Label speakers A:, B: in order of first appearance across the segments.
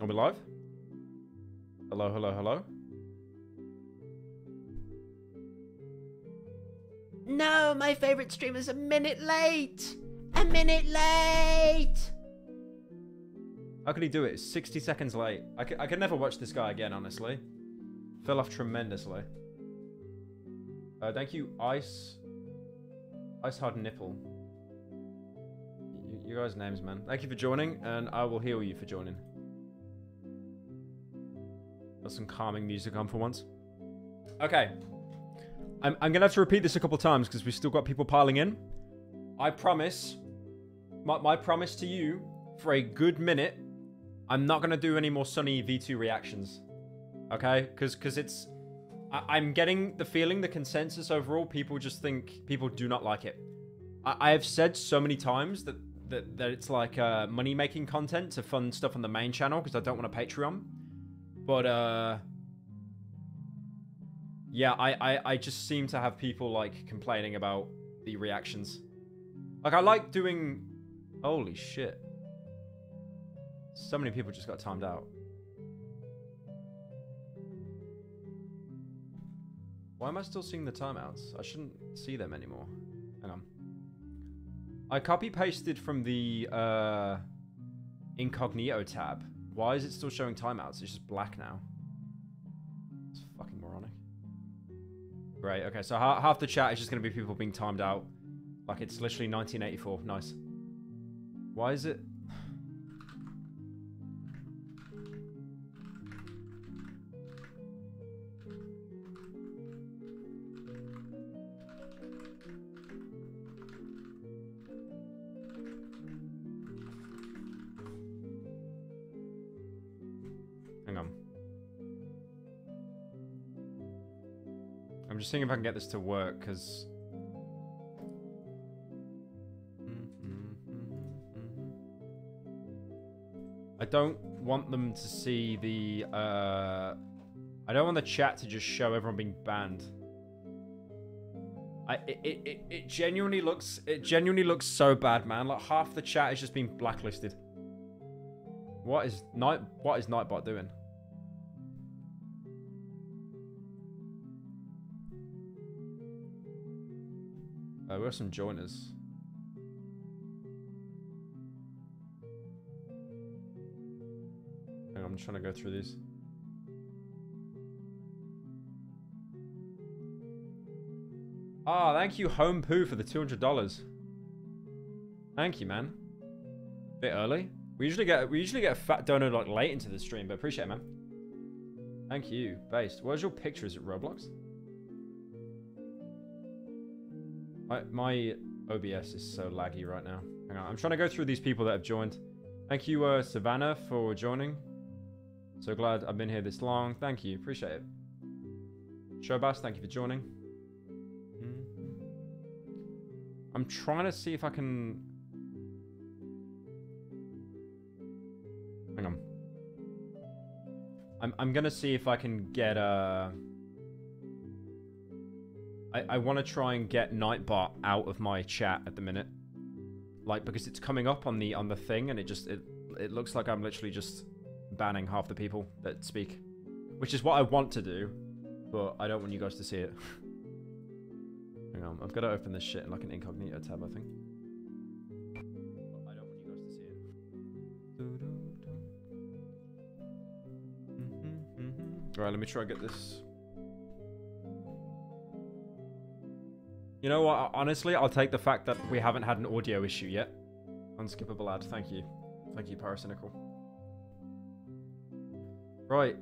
A: Are we live? Hello, hello, hello.
B: No, my favorite streamer's a minute late. A minute late.
A: How could he do it? 60 seconds late. I could never watch this guy again, honestly. Fell off tremendously. Thank you, Ice Hard Nipple. You guys' names, man. Thank you for joining, and I will heal you for joining. Got some calming music on for once. Okay. I'm gonna have to repeat this a couple times because we've still got people piling in. I promise, my promise to you, for a good minute, I'm not gonna do any more Sunny V2 reactions. Okay? Because it's... I'm getting the feeling, the consensus overall, people just think people do not like it. I have said so many times that it's like money-making content to fund stuff on the main channel because I don't want a Patreon. But, yeah, I just seem to have people, like, complaining about the reactions. Like, I like doing... Holy shit. So many people just got timed out. Why am I still seeing the timeouts? I shouldn't see them anymore. Hang on. I copy-pasted from the incognito tab. Why is it still showing timeouts? It's just black now. It's fucking moronic. Great, okay, so half the chat is just going to be people being timed out. Like it's literally 1984. Nice. Why is it... Hang on. I'm just seeing if I can get this to work, because... I don't want them to see the, I don't want the chat to just show everyone being banned. It genuinely looks so bad, man. Like half the chat is just being blacklisted. What is Nightbot doing? We have some joiners. Hang on, I'm just trying to go through these. Ah, thank you, Home Poo, for the $200. Thank you, man. Bit early. We usually get a fat donor like late into the stream, but appreciate it, man. Thank you, Based. Where's your picture? Is it Roblox? My OBS is so laggy right now. Hang on, I'm trying to go through these people that have joined. Thank you, Savannah, for joining. So glad I've been here this long. Thank you, appreciate it. Showbass, thank you for joining. I'm trying to see if I can... Hang on. I'm gonna see if I can get I want to try and get Nightbot out of my chat at the minute, like because it's coming up on the thing and it looks like I'm literally just banning half the people that speak, which is what I want to do, but I don't want you guys to see it. Hang on, I've got to open this shit in like an incognito tab, I think. But I don't want you guys to see it. Right, let me try and get this. You know what? Honestly, I'll take the fact that we haven't had an audio issue yet. Unskippable ad. Thank you. Thank you, Pyrocynical. Right.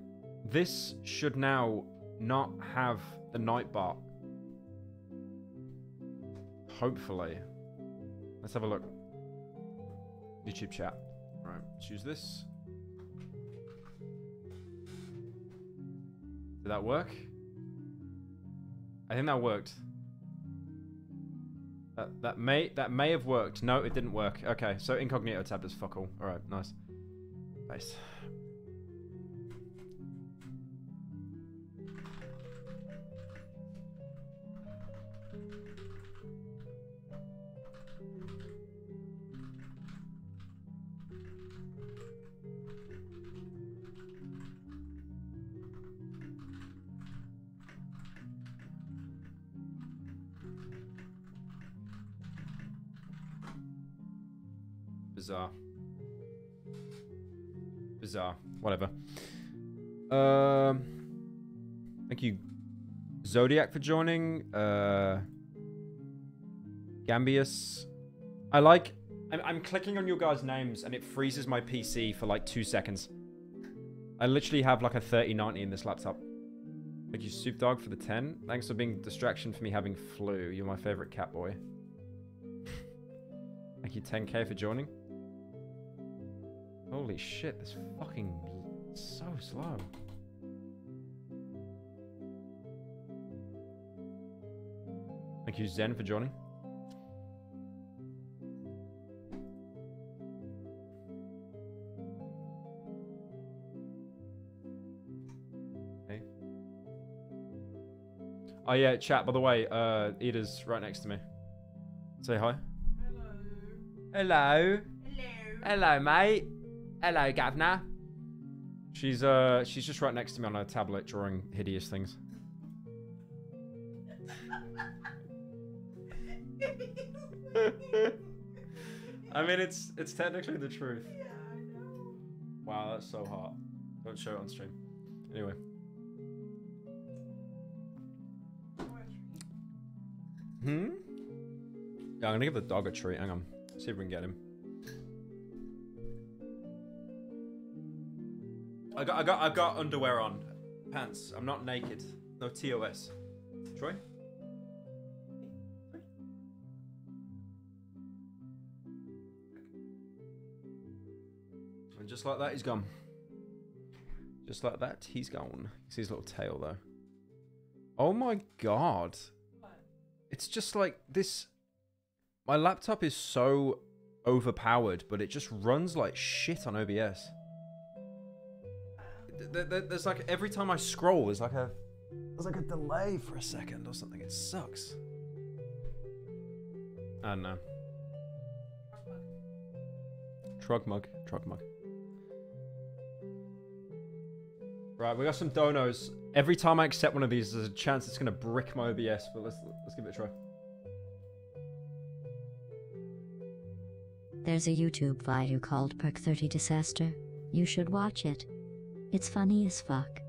A: This should now not have the Nightbot. Hopefully. Let's have a look. YouTube chat. Right. Choose this. Did that work? I think that worked. That may have worked. No, it didn't work. Okay, so incognito tab is fuck all. Alright, nice. Nice. Bizarre. Bizarre. Whatever. Thank you, Zodiac, for joining. Gambius. I'm clicking on your guys' names and it freezes my PC for like 2 seconds. I literally have like a 3090 in this laptop. Thank you, Soup Dog, for the 10. Thanks for being a distraction for me having flu. You're my favorite cat boy. Thank you, 10K, for joining. Holy shit, this fucking so slow. Thank you, Zen, for joining. Hey. Oh yeah, chat, by the way, Ida's right next to me. Say hi. Hello. Hello. Hello, mate. Hello, Governor. She's just right next to me on her tablet drawing hideous things. I mean, it's technically the truth. Yeah, I know. Wow, that's so hot. Don't show it on stream. Anyway. Hmm? Yeah, I'm gonna give the dog a treat. Hang on. See if we can get him. I got underwear on. Pants. I'm not naked. No TOS. Troy? And just like that, he's gone. Just like that, he's gone. See his little tail, though. Oh my god. It's just like this... My laptop is so overpowered, but it just runs like shit on OBS. There's like, every time I scroll, there's like a delay for a second or something. It sucks. I don't know. Trug mug. Right, we got some donos. Every time I accept one of these, there's a chance it's gonna brick my OBS, but let's give it a try.
C: There's a YouTube video called Perk 30 Disaster. You should watch it. It's funny as fuck.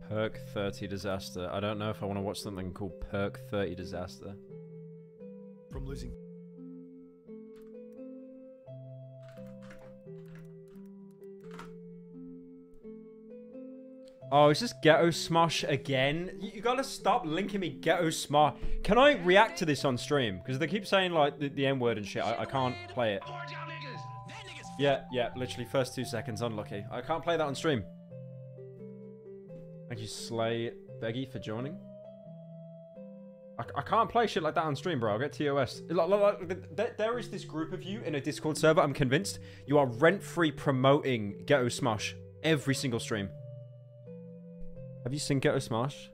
A: Perk 30 Disaster. I don't know if I want to watch something called Perk 30 Disaster.
D: From losing.
A: Oh, is this Ghetto Smosh again? You gotta stop linking me Ghetto Smosh. Can I react to this on stream? Because they keep saying like the N-word and shit. I can't play it. Yeah, literally first 2 seconds, unlucky. I can't play that on stream. Thank you, Slay Beggy, for joining. I can't play shit like that on stream, bro. I'll get TOS. There is this group of you in a Discord server, I'm convinced. You are rent-free promoting Ghetto Smosh every single stream. Have you seen Ghetto Smosh?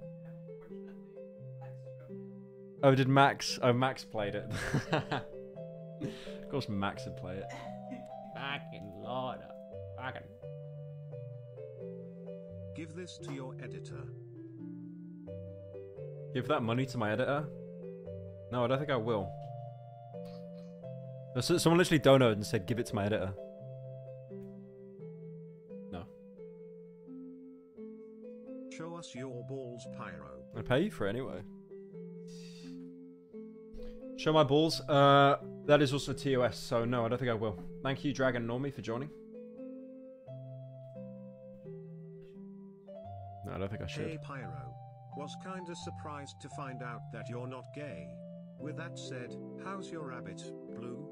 A: Oh, did Max? Oh, Max played it. Of course Max would play it. Fucking Lord. Fucking.
D: Give this to your editor.
A: Give that money to my editor? No, I don't think I will. Someone literally donated and said, give it to my editor. No.
D: Show us your balls, Pyro.
A: I pay you for it anyway. Show my balls. That is also TOS, so no, I don't think I will. Thank you, Dragon Normie, for joining. No, I don't think I should.
D: Hey, Pyro. Was kinda surprised to find out that you're not gay. With that said, how's your rabbit, Blue?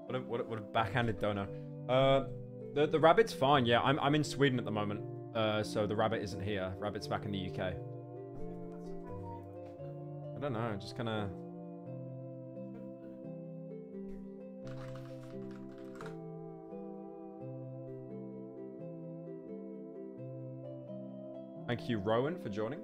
A: What a backhanded donor. The rabbit's fine. Yeah, I'm in Sweden at the moment. So the rabbit isn't here. Rabbit's back in the UK. I don't know. Just kind of. Thank you, Rowan, for joining.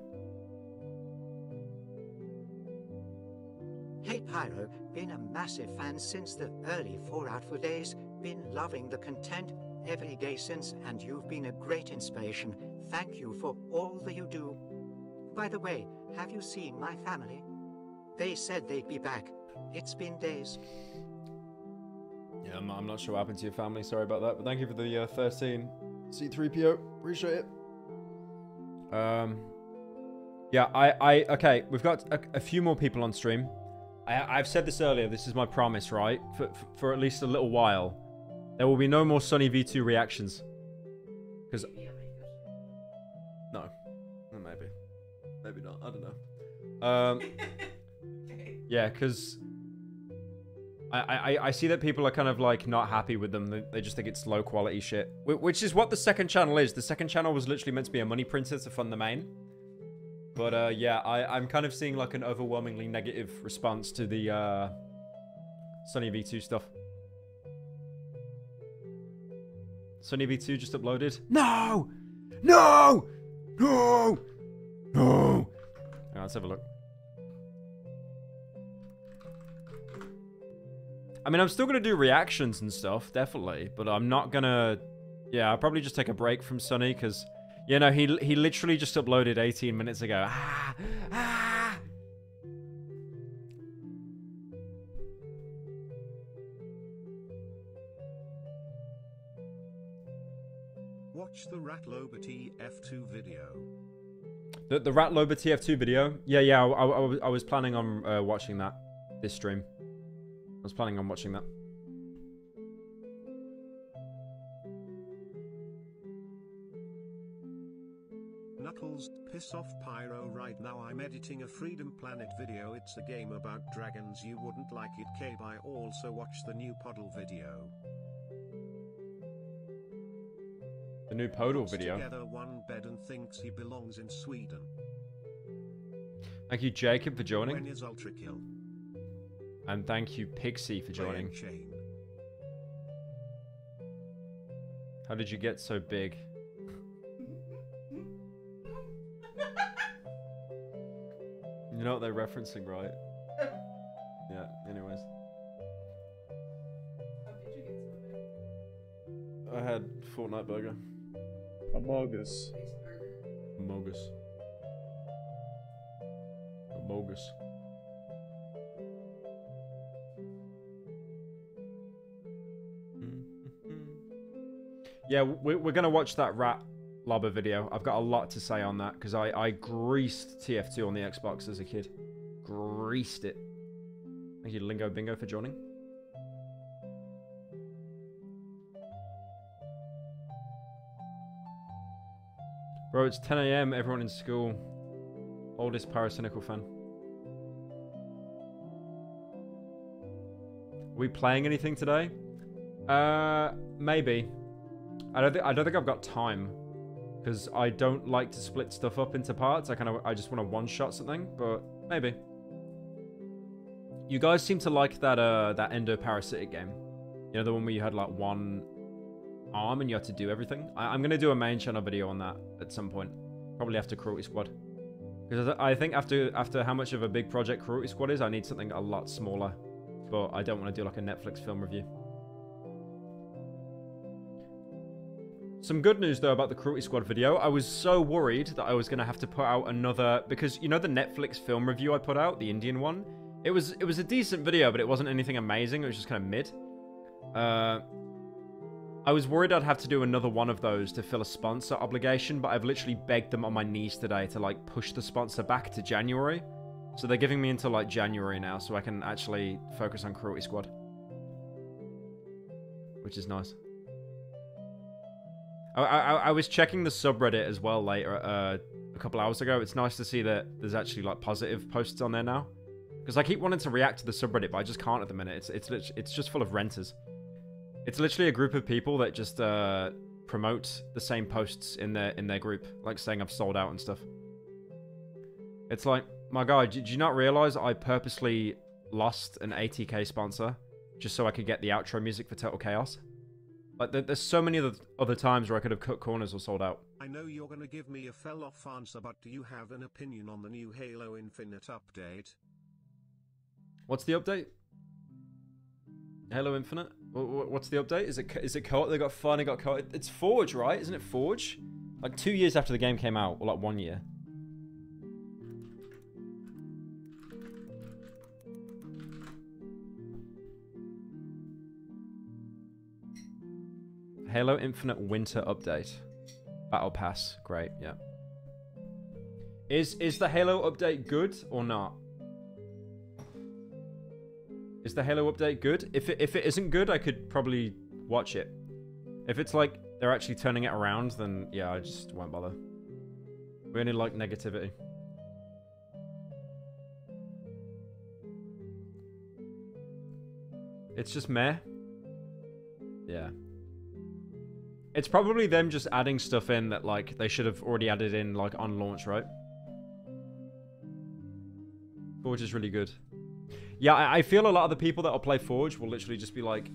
E: Hey Pyro, been a massive fan since the early 4 Out for days. Been loving the content every day since, and you've been a great inspiration. Thank you for all that you do. By the way, have you seen my family? They said they'd be back. It's been days.
A: Yeah, I'm not sure what happened to your family. Sorry about that. But thank you for the 13 C3PO. Appreciate it. Yeah, okay, we've got a few more people on stream. I've said this earlier. This is my promise, right? For at least a little while. There will be no more Sunny V2 reactions. Because... No. Maybe. Maybe not. I don't know. Yeah, because... I see that people are kind of like not happy with them. They just think it's low quality shit. Which is what the second channel is. The second channel was literally meant to be a money printer to fund the main. But yeah, I'm kind of seeing like an overwhelmingly negative response to the Sunny V2 stuff. Sunny V2 just uploaded. No! No! No! No! Right, let's have a look. I mean, I'm still going to do reactions and stuff, definitely. But I'm not going to... Yeah, I'll probably just take a break from Sunny, because... You know, he literally just uploaded 18 minutes ago. Ah! Ah!
D: Watch the Ratlober TF2 video.
A: The Ratlober TF2 video? Yeah, I was planning on watching that this stream. I was planning on watching that.
D: Knuckles, piss off Pyro right now. I'm editing a Freedom Planet video. It's a game about dragons. You wouldn't like it, K-Bye. Also watch the new Puddle video.
A: The new Podal video.
D: Together one bed and thinks he belongs in Sweden.
A: Thank you, Jacob, for joining.
D: When is Ultra Kill?
A: And thank you, Pixie, for joining.
D: Chain.
A: How did you get so big? You know what they're referencing, right? Yeah, anyways. I had Fortnite burger.
F: Amogus.
A: Amogus. Amogus. Yeah, we're going to watch that Rat Lobber video. I've got a lot to say on that, because I greased TF2 on the Xbox as a kid. Greased it. Thank you, Lingo Bingo, for joining. Bro, it's 10 AM, everyone in school. Oldest Pyrocynical fan. Are we playing anything today? Maybe. I don't think I've got time, because I don't like to split stuff up into parts. I just want to one-shot something, but maybe. You guys seem to like that that endoparasitic game. You know, the one where you had like one arm and you had to do everything. I'm gonna do a main channel video on that at some point, probably after Cruelty Squad, because I think after how much of a big project Cruelty Squad is, I need something a lot smaller. But I don't want to do like a Netflix film review. Some good news, though, about the Cruelty Squad video. I was so worried that I was going to have to put out another... Because, you know the Netflix film review I put out? The Indian one? It was a decent video, but it wasn't anything amazing. It was just kind of mid. I was worried I'd have to do another one of those to fill a sponsor obligation, but I've literally begged them on my knees today to, like, push the sponsor back to January. So they're giving me until, like, January now, so I can actually focus on Cruelty Squad. Which is nice. I was checking the subreddit as well later, a couple hours ago. It's nice to see that there's actually like positive posts on there now, because I keep wanting to react to the subreddit, but I just can't at the minute. It's just full of renters. It's literally a group of people that just promote the same posts in their group, like saying I've sold out and stuff. It's like, my guy, did you not realize I purposely lost an 80k sponsor just so I could get the outro music for Total Chaos? Like, there's so many other times where I could have cut corners or sold out.
D: I know you're gonna give me a fell-off answer, but do you have an opinion on the new Halo Infinite update?
A: What's the update? Halo Infinite? What's the update? Is it co-op? They got fun, they got co-op. It's Forge, right? Isn't it Forge? Like 2 years after the game came out, or like 1 year. Halo Infinite Winter Update. Battle Pass. Great, yeah. Is the Halo update good or not? Is the Halo update good? If it isn't good, I could probably watch it. If it's like they're actually turning it around, then yeah, I just won't bother. We only like negativity. It's just meh. Yeah. It's probably them just adding stuff in that like they should have already added in like on launch, right? Forge is really good. Yeah, I feel a lot of the people that will play Forge will literally just be like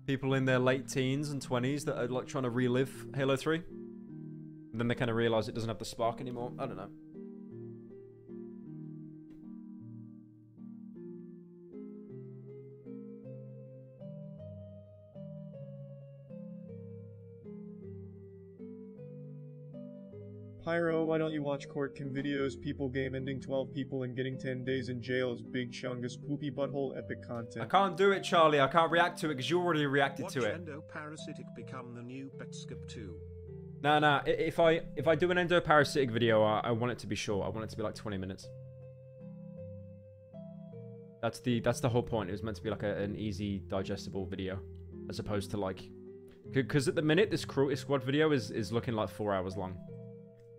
A: people in their late teens and 20s that are like trying to relive Halo 3. And then they kind of realize it doesn't have the spark anymore. I don't know.
F: Pyro, why don't you watch Court Kim videos? People game ending 12 people and getting 10 days in jail is Big Chungus poopy butthole epic content.
A: I can't do it, Charlie. I can't react to it because you already reacted to it.
D: Watch Endo Parasitic become the new Betskip 2.
A: Nah. If I do an Endo Parasitic video, I want it to be short. I want it to be like 20 minutes. That's the whole point. It was meant to be like an easy, digestible video, as opposed to like, because at the minute this Cruelty Squad video is looking like 4 hours long.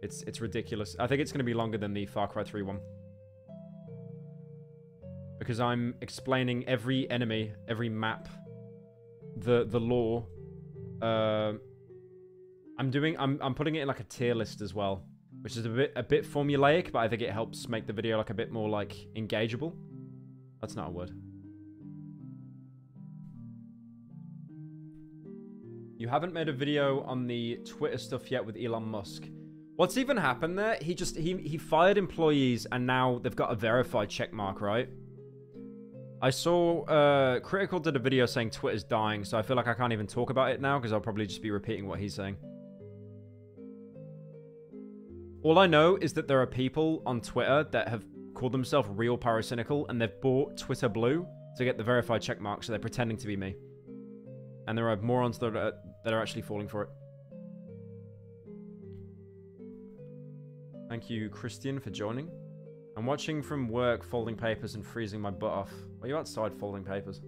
A: It's ridiculous. I think it's going to be longer than the Far Cry 3 one. Because I'm explaining every enemy, every map, the lore. I'm putting it in like a tier list as well, which is a bit formulaic, but I think it helps make the video like a bit more like engageable. That's not a word. You haven't made a video on the Twitter stuff yet with Elon Musk. What's even happened there? He fired employees and now they've got a verified check mark, right? I saw Critical did a video saying Twitter's dying, so I feel like I can't even talk about it now because I'll probably just be repeating what he's saying. All I know is that there are people on Twitter that have called themselves real Pyrocynical and they've bought Twitter Blue to get the verified check mark, so they're pretending to be me. And there are morons that are actually falling for it. Thank you, Christian, for joining. I'm watching from work, folding papers and freezing my butt off. Why are you outside folding papers?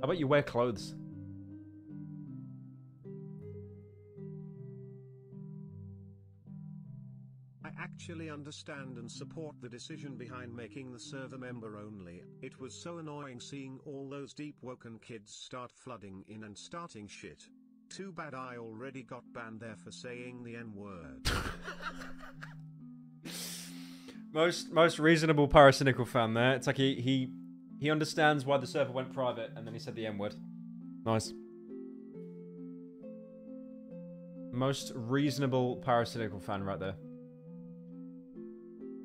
A: How about you wear clothes?
D: I actually understand and support the decision behind making the server member only. It was so annoying seeing all those deep-woken kids start flooding in and starting shit. Too bad I already got banned there for saying the N-word.
A: most reasonable Pyrocynical fan there. It's like he understands why the server went private and then he said the N-word. Nice. Most reasonable Pyrocynical fan right there.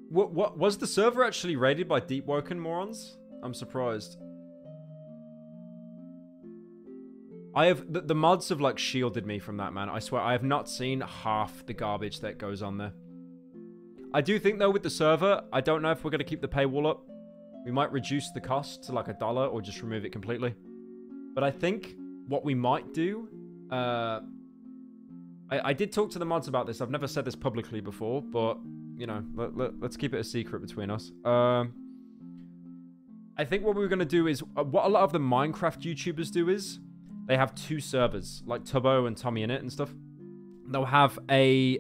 A: What was the server actually raided by deep woken morons? I'm surprised. The mods have like shielded me from that, man. I swear I have not seen half the garbage that goes on there. I do think though with the server, I don't know if we're going to keep the paywall up. We might reduce the cost to like $1 or just remove it completely. But I think what we might do, I did talk to the mods about this. I've never said this publicly before, but you know, let's keep it a secret between us. I think what we're going to do is, what a lot of the Minecraft YouTubers do is, they have 2 servers, like Tubbo and Tommy in it and stuff. They'll have a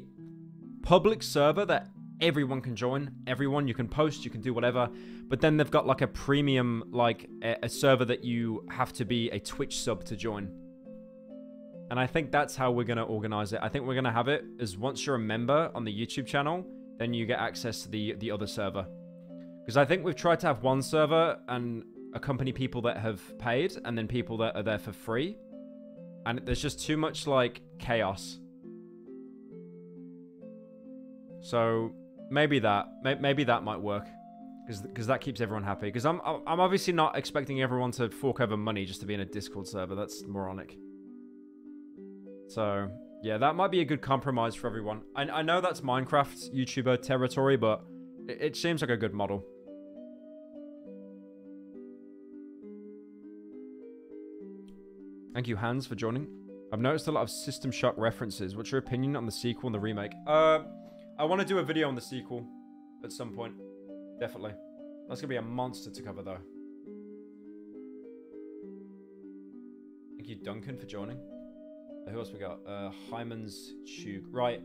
A: public server that everyone can join. Everyone, you can post, you can do whatever. But then they've got like a premium, like a server that you have to be a Twitch sub to join. And I think that's how we're going to organize it. I think we're going to have it as once you're a member on the YouTube channel, then you get access to the other server. Because I think we've tried to have one server and accompany people that have paid and then people that are there for free. And there's just too much like chaos. So maybe that might work. Because that keeps everyone happy. Because I'm obviously not expecting everyone to fork over money just to be in a Discord server. That's moronic. So yeah, that might be a good compromise for everyone. I know that's Minecraft YouTuber territory, but it seems like a good model. Thank you, Hans, for joining. I've noticed a lot of System Shock references. What's your opinion on the sequel and the remake? I want to do a video on the sequel at some point. Definitely. That's going to be a monster to cover, though. Thank you, Duncan, for joining. Who else we got? Hyman's Chug. Right.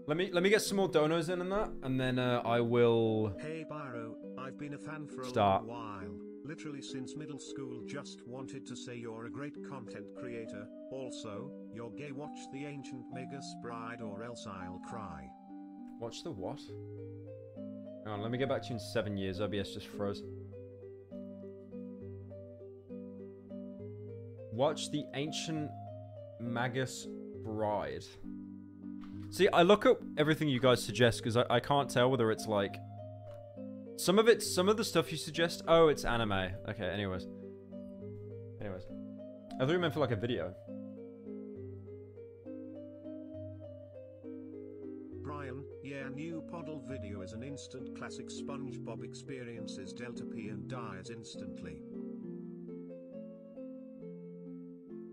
A: Let me get some more donos in that, and then I will...
D: Hey Pyro, I've been a fan for a
A: Start.
D: long while. Literally since middle school, just wanted to say you're a great content creator. Also, you're gay. Watch The Ancient Magus Bride or else I'll cry.
A: Watch the what? Hang on, let me get back to you in 7 years. OBS just froze. Watch The Ancient Magus Bride. See, I look up everything you guys suggest because I can't tell whether it's like... Some of the stuff you suggest... Oh, it's anime. Okay, anyways. I thought you meant for like a video.
D: Brian, yeah, new Poddle video is an instant classic. SpongeBob experiences Delta P and dies instantly.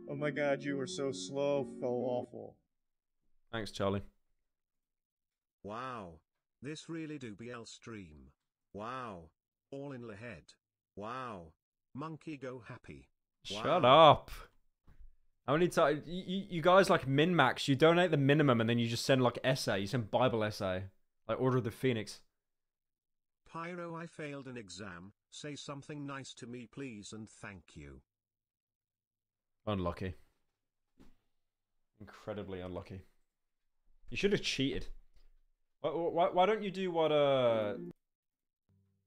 F: Oh my god, you were so slow, felt awful.
A: Thanks, Charlie.
D: Wow. This really do BL stream. Wow. All in the head. Wow. Monkey go happy.
A: Shut up. How many times... You guys like min-max. You donate the minimum and then you just send like essay. You send Bible essay. Like Order of the Phoenix.
D: Pyro, I failed an exam. Say something nice to me please and thank you.
A: Unlucky. Incredibly unlucky. You should have cheated. Why don't you do what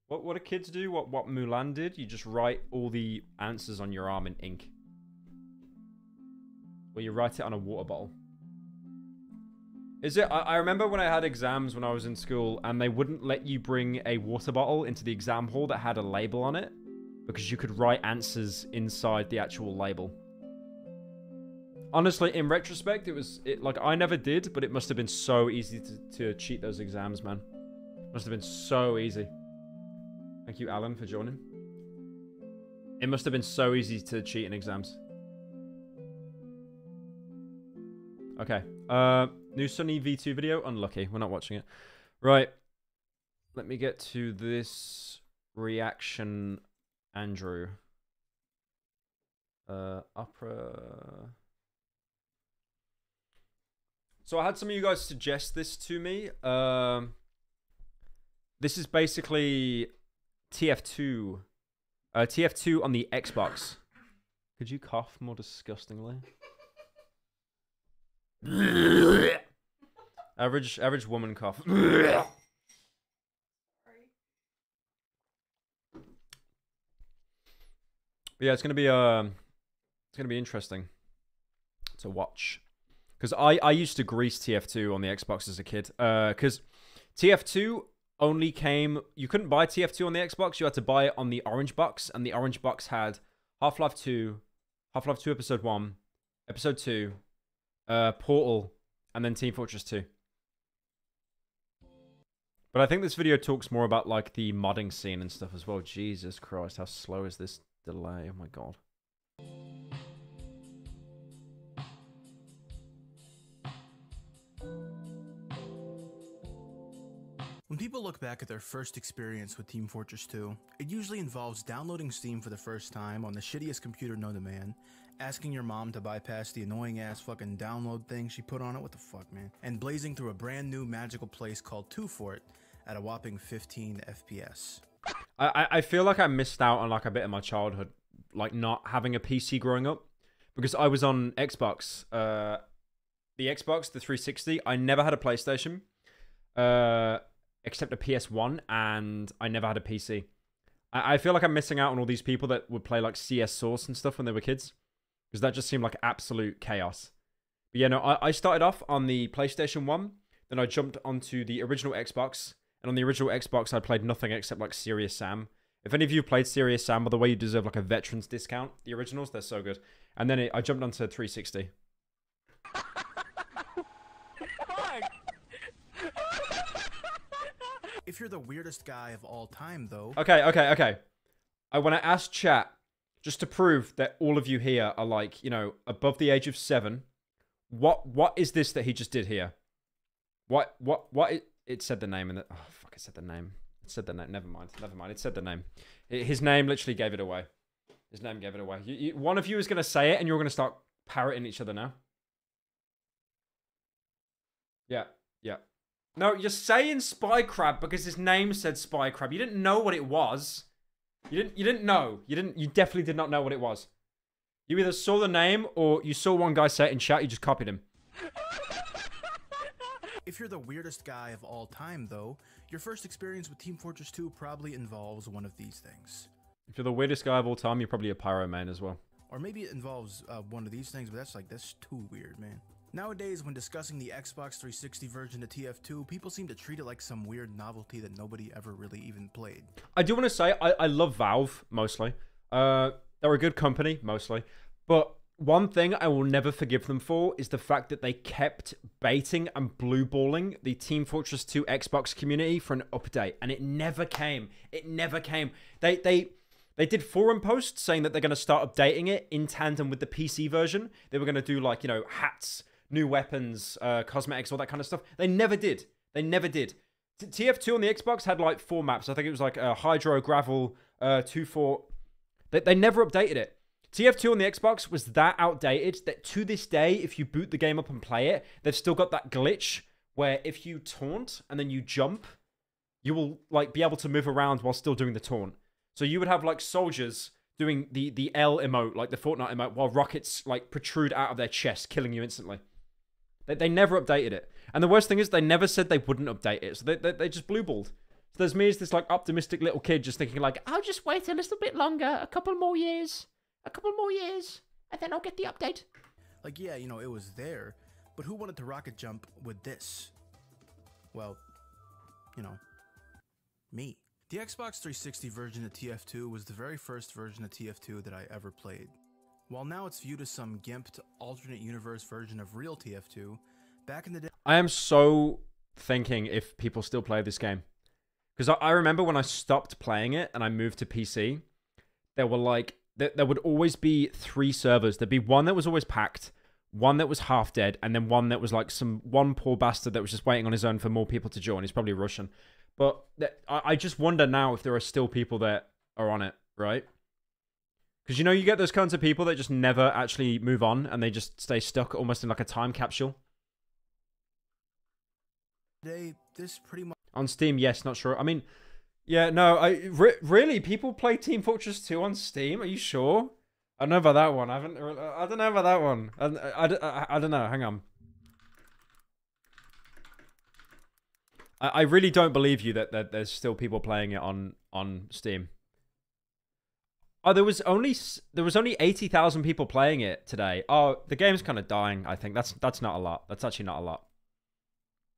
A: do kids do? What Mulan did? You just write all the answers on your arm in ink. Or you write it on a water bottle. Is it? I remember when I had exams when I was in school and they wouldn't let you bring a water bottle into the exam hall that had a label on it because you could write answers inside the actual label. Honestly, in retrospect, like I never did, but it must have been so easy to cheat those exams, man. Must have been so easy. Thank you, Alan, for joining. It must have been so easy to cheat in exams. Okay. New Sunny V2 video. Unlucky. We're not watching it. Right. Let me get to this reaction, Andrew. Opera... So I had some of you guys suggest this to me. This is basically TF2. TF2 on the Xbox. Could you cough more disgustingly? average woman cough. But yeah, it's gonna be interesting to watch. Because I used to grease TF2 on the Xbox as a kid. Because TF2 only came... You couldn't buy TF2 on the Xbox. You had to buy it on the Orange Box. And the Orange Box had Half-Life 2, Half-Life 2 Episode 1, Episode 2, Portal, and then Team Fortress 2. But I think this video talks more about like the modding scene and stuff as well. Jesus Christ, how slow is this delay? Oh my god.
G: When people look back at their first experience with Team Fortress 2, it usually involves downloading Steam for the first time on the shittiest computer known to man, asking your mom to bypass the annoying ass fucking download thing she put on it, what the fuck man, and blazing through a brand new magical place called 2Fort at a whopping 15 FPS.
A: I feel like I missed out on like a bit of my childhood, like not having a PC growing up, because I was on Xbox, the Xbox, the 360. I never had a PlayStation. Except a PS1, and I never had a PC. I feel like I'm missing out on all these people that would play like CS Source and stuff when they were kids, because that just seemed like absolute chaos. But yeah, no, I started off on the PlayStation 1, then I jumped onto the original Xbox, and on the original Xbox I played nothing except like Serious Sam. If any of you played Serious Sam, by the way, you deserve like a veteran's discount. The originals, they're so good. And then I jumped onto 360.
G: If you're the weirdest guy of all time, though...
A: Okay. When I asked chat just to prove that all of you here are like, you know, above the age of 7. What is this that he just did here? It said the name in the... Oh, fuck, it said the name. It said the name. Never mind. It said the name. His name literally gave it away. His name gave it away. One of you is going to say it, and you're going to start parroting each other now. Yeah. No, you're saying Spy Crab because his name said Spy Crab. You didn't know what it was. You didn't know. You definitely did not know what it was. You either saw the name or you saw one guy say it in chat, you just copied him.
G: If you're the weirdest guy of all time, though, your first experience with Team Fortress 2 probably involves one of these things.
A: If you're the weirdest guy of all time, you're probably a pyro man as well.
G: Or maybe it involves one of these things, but that's too weird, man. Nowadays, when discussing the Xbox 360 version of TF2, people seem to treat it like some weird novelty that nobody ever really even played.
A: I do want to say, I love Valve, mostly. They're a good company, mostly. But one thing I will never forgive them for is the fact that they kept baiting and blueballing the Team Fortress 2 Xbox community for an update. And it never came. It never came. They did forum posts saying that they're going to start updating it in tandem with the PC version. They were going to do, like, you know, hats, new weapons, cosmetics, all that kind of stuff. They never did. They never did. TF2 on the Xbox had like 4 maps. I think it was like Hydro, Gravel, 2-4. They never updated it. TF2 on the Xbox was that outdated that to this day, if you boot the game up and play it, they've still got that glitch where if you taunt and then you jump, you will like be able to move around while still doing the taunt. So you would have like soldiers doing the L emote, like the Fortnite emote, while rockets like protrude out of their chest, killing you instantly. They never updated it. And the worst thing is they never said they wouldn't update it. So they just blueballed. So there's me as this like optimistic little kid just thinking like,
B: I'll just wait a little bit longer, a couple more years, and then I'll get the update.
G: Like, yeah, you know, it was there, but who wanted to rocket jump with this? Well, you know, me. The Xbox 360 version of TF2 was the very first version of TF2 that I ever played. While now it's viewed as some gimped alternate universe version of real TF2, back in the day...
A: I am so thinking if people still play this game. Because I remember when I stopped playing it and I moved to PC, there were like... There would always be 3 servers. There'd be one that was always packed, one that was half dead, and then one that was like one poor bastard that was just waiting on his own for more people to join. He's probably Russian. But I just wonder now if there are still people that are on it, right? Because, you know, you get those kinds of people that just never actually move on and they just stay stuck almost in like a time capsule.
G: This pretty much...
A: On Steam, yes, not sure. I mean... Yeah, no, really, people play Team Fortress 2 on Steam? Are you sure? I don't know about that one. I don't know about that one. I don't know. Hang on. I really don't believe you that there's still people playing it on Steam. Oh, there was only 80,000 people playing it today. Oh, the game's kind of dying. I think that's not a lot. That's actually not a lot.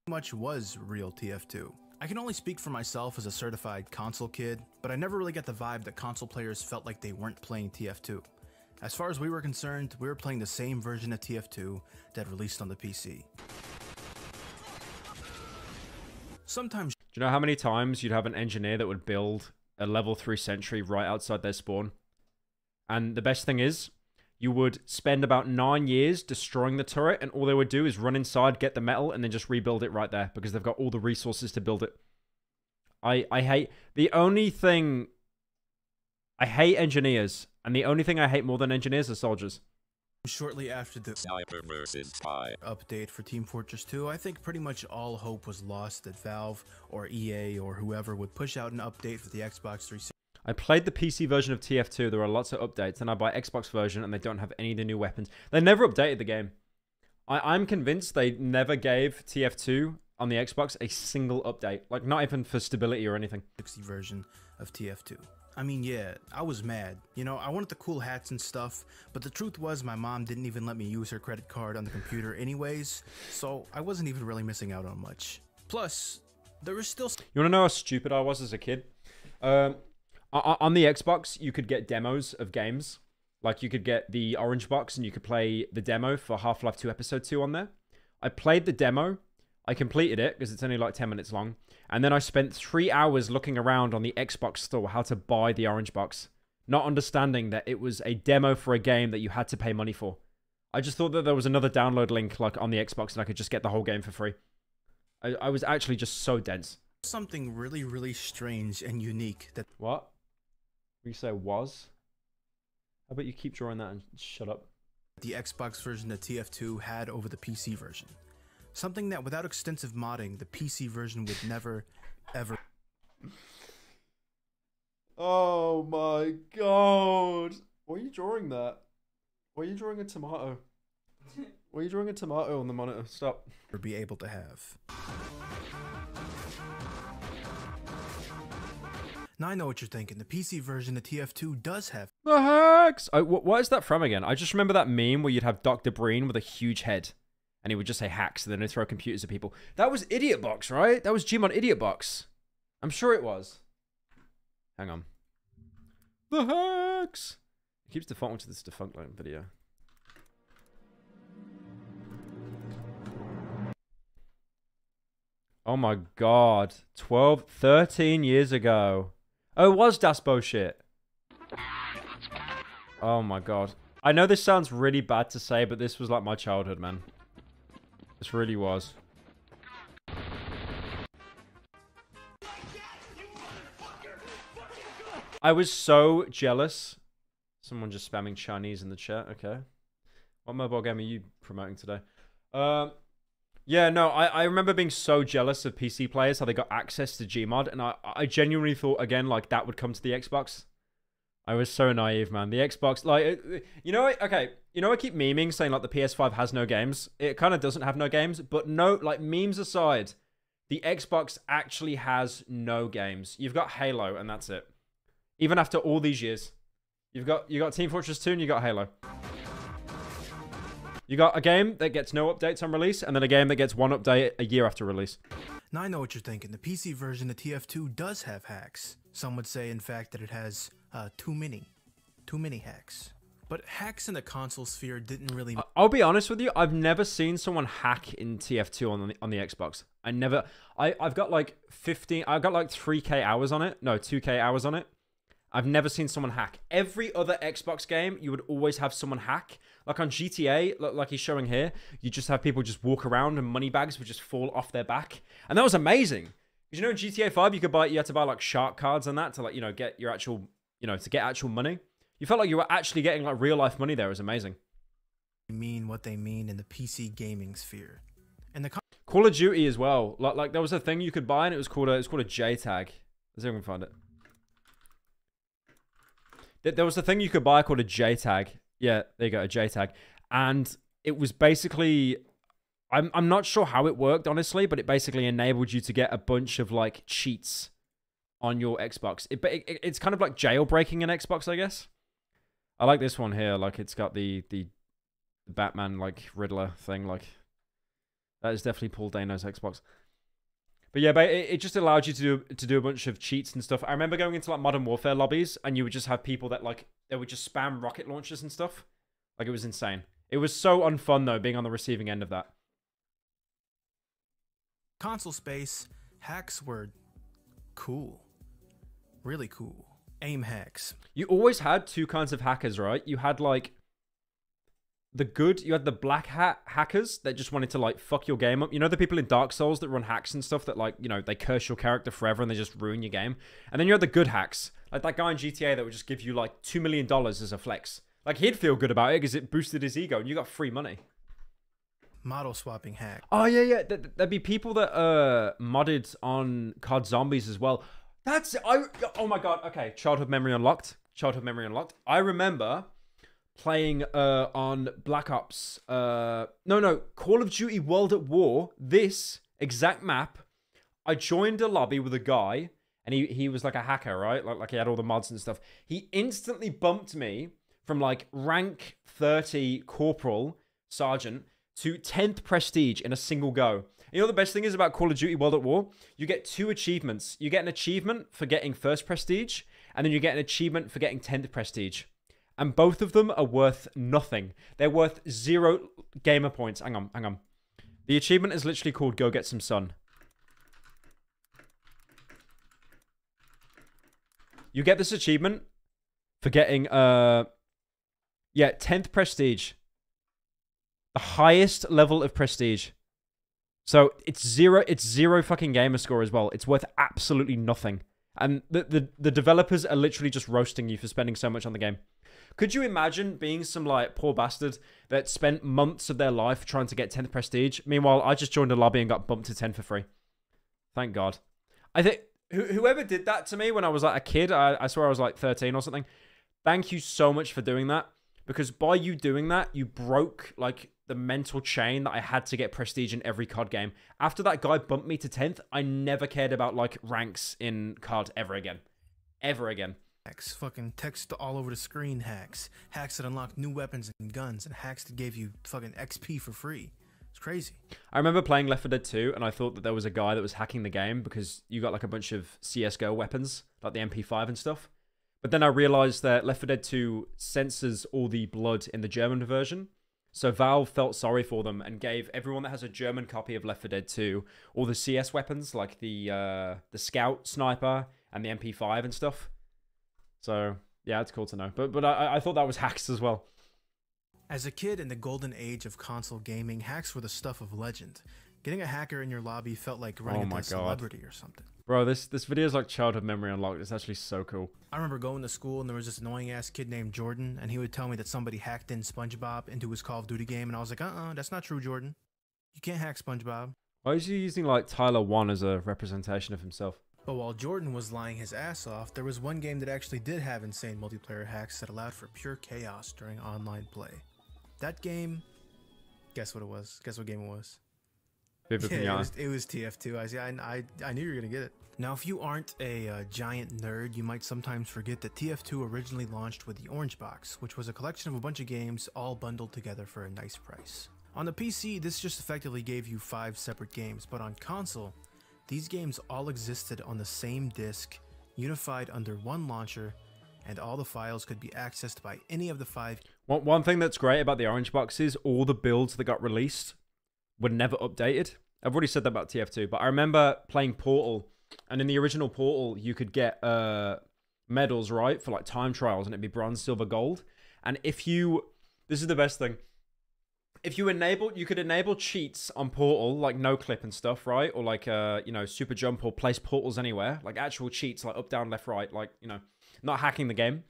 G: Much was real TF2. I can only speak for myself as a certified console kid, but I never really got the vibe that console players felt like they weren't playing TF2. As far as we were concerned, we were playing the same version of TF2 that released on the PC. Sometimes...
A: Do you know how many times you'd have an engineer that would build a level 3 sentry right outside their spawn? And the best thing is, you would spend about 9 years destroying the turret, and all they would do is run inside, get the metal, and then just rebuild it right there, because they've got all the resources to build it. I hate... The only thing... I hate engineers, and the only thing I hate more than engineers are soldiers.
G: Shortly after the
H: Sniper vs. Spy
G: update for Team Fortress 2, I think pretty much all hope was lost that Valve, or EA, or whoever would push out an update for the Xbox 360.
A: I played the PC version of TF2. There are lots of updates. Then I buy Xbox version and they don't have any of the new weapons. They never updated the game. I'm convinced they never gave TF2 on the Xbox a single update. Like, not even for stability or anything.
G: 60 version of TF2. I mean, yeah, I was mad. You know, I wanted the cool hats and stuff, but the truth was my mom didn't even let me use her credit card on the computer anyways, so I wasn't even really missing out on much. Plus, there was still...
A: You want to know how stupid I was as a kid? On the Xbox, you could get demos of games. Like, you could get the orange box and you could play the demo for Half-Life 2 Episode 2 on there. I played the demo. I completed it because it's only like 10 minutes long. And then I spent 3 hours looking around on the Xbox store how to buy the orange box. not understanding that it was a demo for a game that you had to pay money for. I just thought that there was another download link like on the Xbox and I could just get the whole game for free. I was actually just so dense.
G: Something really, really strange and unique that...
A: What? You say was? How about you keep drawing that and shut up?
G: The Xbox version of TF2 had over the PC version. Something that without extensive modding, the PC version would never, ever...
A: Oh my god. Why are you drawing that? Why are you drawing a tomato? Why are you drawing a tomato on the monitor? Stop.
G: ...be able to have. Now I know what you're thinking. The PC version of TF2 does have...
A: The hacks! What is that from again? I just remember that meme where you'd have Dr. Breen with a huge head. And he would just say hacks, and then he'd throw computers at people. That was Idiot Box, right? That was Gmod Idiot Box. I'm sure it was. Hang on. The hacks! It keeps defaulting to this defunct line video. Oh my god. 13 years ago. Oh, it was Das Bullshit. Oh my god. I know this sounds really bad to say, but this was like my childhood, man. This really was. I was so jealous. Someone just spamming Chinese in the chat. Okay. What mobile game are you promoting today? Yeah, no, I remember being so jealous of PC players, how they got access to Gmod, and I genuinely thought, again, like, that would come to the Xbox. I was so naive, man. The Xbox, like, you know, okay, you know, I keep memeing saying, like, the PS5 has no games. It kind of doesn't have no games, but no, like, memes aside, the Xbox actually has no games. You've got Halo, and that's it. Even after all these years. You got Team Fortress 2, and you got Halo. You got a game that gets no updates on release, and then a game that gets one update a year after release.
G: Now I know what you're thinking. The PC version of TF2 does have hacks. Some would say, in fact, that it has too many hacks. But hacks in the console sphere didn't really...
A: I'll be honest with you. I've never seen someone hack in TF2 on the Xbox. I've got like 3K hours on it. No, 2K hours on it. I've never seen someone hack. Every other Xbox game, you would always have someone hack. Like on GTA, like he's showing here, you just have people just walk around and money bags would just fall off their back. And that was amazing. Because, you know, in GTA 5, you had to buy like shark cards and that to, like, you know, get your actual, you know, to get actual money. You felt like you were actually getting like real life money there. It was amazing.
G: Mean what they mean in the PC gaming sphere. And the
A: Call of Duty as well. Like there was a thing you could buy and it was called a J tag. Let's see if I can find it. There was a thing you could buy called a J tag. Yeah, there you go, a J tag. And it was basically, I'm not sure how it worked, honestly, but it basically enabled you to get a bunch of like cheats on your Xbox. It's kind of like jailbreaking an Xbox, I guess. I like this one here. Like it's got the Batman like Riddler thing. Like that is definitely Paul Dano's Xbox. But yeah, it just allowed you to do a bunch of cheats and stuff. I remember going into like Modern Warfare lobbies and you would just have people that like, they would just spam rocket launchers and stuff. Like it was insane. It was so unfun though, being on the receiving end of that.
G: console space, hacks were cool. Really cool. Aim hacks.
A: You always had two kinds of hackers, right? You had like you had the black hat hackers that just wanted to like fuck your game up. You know the people in Dark Souls that run hacks and stuff that like, you know, they curse your character forever and they just ruin your game. And then you had the good hacks. Like that guy in GTA that would just give you like $2 million as a flex. Like he'd feel good about it because it boosted his ego and you got free money.
G: Model swapping hack.
A: Oh yeah, yeah. There'd be people that modded on COD Zombies as well. Oh my god. Okay, childhood memory unlocked. Childhood memory unlocked. I remember playing on Black Ops. No, Call of Duty World at War. This exact map. I joined a lobby with a guy, and he was like a hacker, right? Like he had all the mods and stuff. He instantly bumped me from like rank 30 corporal sergeant to 10th prestige in a single go. You know the best thing is about Call of Duty World at War? You get 2 achievements. You get an achievement for getting 1st prestige, and then you get an achievement for getting 10th prestige. And both of them are worth nothing. They're worth 0 gamer points. Hang on. The achievement is literally called Go Get Some Sun. You get this achievement for getting, yeah, 10th prestige. The highest level of prestige. So it's zero fucking gamer score as well. It's worth absolutely nothing. And the developers are literally just roasting you for spending so much on the game. Could you imagine being some, like, poor bastard that spent months of their life trying to get 10th prestige? Meanwhile, I just joined a lobby and got bumped to 10 for free. Thank God. I think whoever did that to me when I was, like, a kid, I swear I was, like, 13 or something. Thank you so much for doing that. Because by you doing that, you broke, like, the mental chain that I had to get prestige in every COD game. After that guy bumped me to 10th, I never cared about, like, ranks in COD ever again. Ever again.
G: Hacks, fucking text all over the screen hacks, hacks that unlock new weapons and guns, and hacks that gave you fucking XP for free. It's crazy.
A: I remember playing Left 4 Dead 2, and I thought that there was a guy that was hacking the game because you got, like, a bunch of CSGO weapons, like the MP5 and stuff. But then I realized that Left 4 Dead 2 censors all the blood in the German version. So Valve felt sorry for them and gave everyone that has a German copy of Left 4 Dead 2 all the CS weapons, like the Scout Sniper and the MP5 and stuff. So, yeah, it's cool to know. But I thought that was hacks as well.
G: As a kid in the golden age of console gaming, hacks were the stuff of legend. Getting a hacker in your lobby felt like running into a celebrity or something.
A: Bro, this video is like childhood memory unlocked. It's actually so cool.
G: I remember going to school and there was this annoying ass kid named Jordan, and he would tell me that somebody hacked in SpongeBob into his Call of Duty game, and I was like, that's not true, Jordan. You can't hack SpongeBob.
A: Why is he using, like, Tyler 1 as a representation of himself?
G: But while Jordan was lying his ass off, there was one game that actually did have insane multiplayer hacks that allowed for pure chaos during online play. That game, guess what it was? Guess what game it was?
A: It
G: was TF2. I knew you were gonna get it. Now, if you aren't a giant nerd, you might sometimes forget that TF2 originally launched with the Orange Box, which was a collection of a bunch of games all bundled together for a nice price. On the PC, this just effectively gave you 5 separate games, but on console, these games all existed on the same disc, unified under one launcher, and all the files could be accessed by any of the 5.
A: One thing that's great about the Orange Box is all the builds that got released were never updated. I've already said that about TF2, but I remember playing Portal, and in the original Portal, you could get medals, right, for like time trials, and it'd be bronze, silver, gold. And if you, this is the best thing, if you could enable cheats on Portal, like no clip and stuff, right, or like you know, super jump or place portals anywhere, like actual cheats, like up, down, left, right, like, you know, not hacking the game.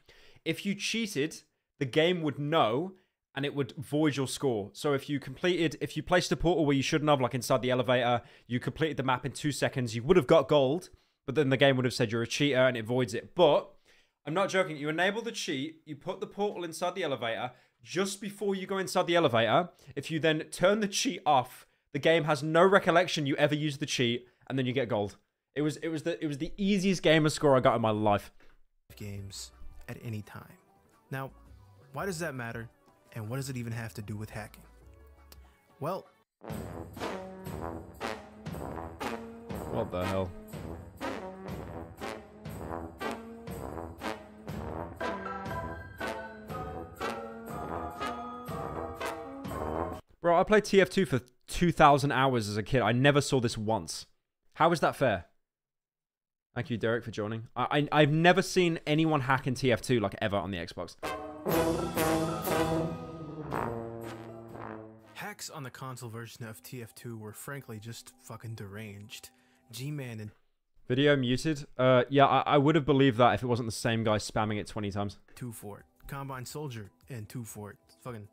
A: If you cheated, the game would know, and it would void your score. So if you placed a portal where you shouldn't have, like inside the elevator, you completed the map in 2 seconds, you would have got gold, but then the game would have said you're a cheater and it voids it. But I'm not joking. You enable the cheat, you put the portal inside the elevator. Just before you go inside the elevator, if you then turn the cheat off, the game has no recollection you ever used the cheat, and then you get gold. It was the easiest gamer score I got in my life.
G: Games at any time. Now, why does that matter? And what does it even have to do with hacking? Well,
A: what the hell? Bro, I played TF2 for 2,000 hours as a kid. I never saw this once. How is that fair? Thank you, Derek, for joining. I've never seen anyone hack in TF2 like ever on the Xbox.
G: Hacks on the console version of TF2 were frankly just fucking deranged. G-Man and
A: Video muted? Yeah, I would have believed that if it wasn't the same guy spamming it 20 times.
G: 2 Fort. Combine Soldier in 2 Fort. Fucking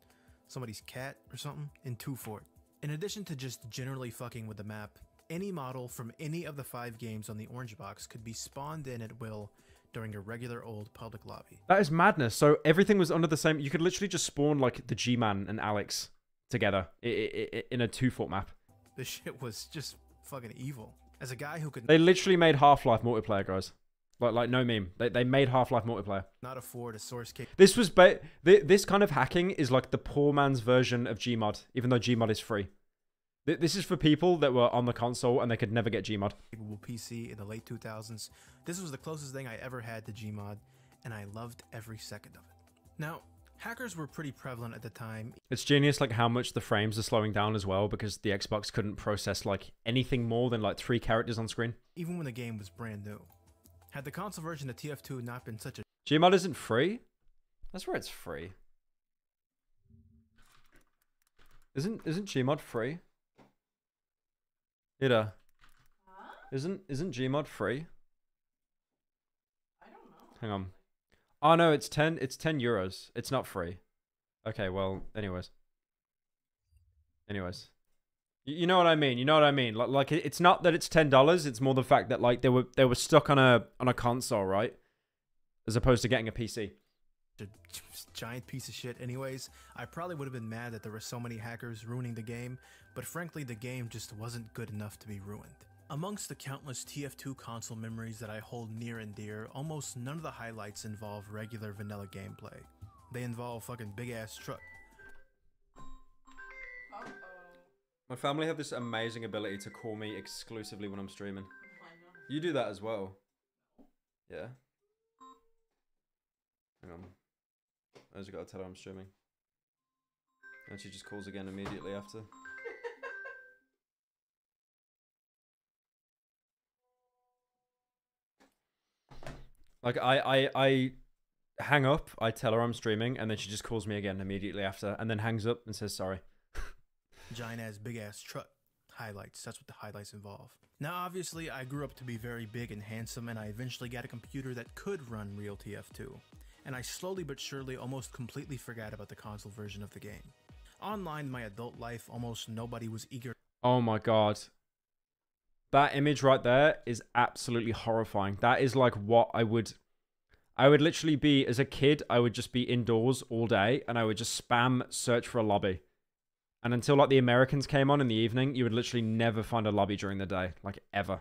G: somebody's cat or something in 2 Fort. In addition to just generally fucking with the map, any model from any of the 5 games on the Orange Box could be spawned in at will during a regular old public lobby.
A: That is madness. So everything was under the same... You could literally just spawn like the G-Man and Alex together in a 2 Fort map.
G: This shit was just fucking evil. As a guy who could...
A: They literally made Half-Life multiplayer, guys. Like no meme. They made Half-Life multiplayer.
G: Not afford a source code.
A: This was... This kind of hacking is like the poor man's version of Gmod, even though Gmod is free. This is for people that were on the console and they could never get Gmod.
G: Capable PC in the late 2000s. This was the closest thing I ever had to Gmod, and I loved every second of it. Now, hackers were pretty prevalent at the time.
A: It's genius like how much the frames are slowing down as well, because the Xbox couldn't process like anything more than like 3 characters on screen.
G: Even when the game was brand new. Had the console version of TF2 not been such a...
A: Gmod isn't free? That's where it's free. Isn't Gmod free? Ida.
H: Huh?
A: Isn't Gmod free?
H: I don't know.
A: Hang on. Oh no, it's 10 euros. It's not free. Okay, well, anyways. You know what I mean? You know what I mean? Like it's not that it's $10, it's more the fact that like they were stuck on a console, right? As opposed to getting a PC.
G: Giant piece of shit anyways. I probably would have been mad that there were so many hackers ruining the game, but frankly the game just wasn't good enough to be ruined. Amongst the countless TF2 console memories that I hold near and dear, almost none of the highlights involve regular vanilla gameplay. They involve fucking big ass truck.
H: Uh-oh.
A: My family have this amazing ability to call me exclusively when I'm streaming.
H: Why not?
A: You do that as well. Yeah. Hang on. I just gotta tell her I'm streaming. And she just calls again immediately after. Like I hang up, I tell her I'm streaming, and then she just calls me again immediately after, and then hangs up and says sorry.
G: Giant ass big ass truck. Highlights, that's what the highlights involve. Now obviously I grew up to be very big and handsome, and I eventually got a computer that could run real TF2. And I slowly but surely almost completely forgot about the console version of the game. Online in my adult life, almost nobody was eager.
A: Oh my god. That image right there is absolutely horrifying. That is like what I would literally be, as a kid, I would just be indoors all day, and I would just spam search for a lobby. And until like the Americans came on in the evening, you would literally never find a lobby during the day, like ever.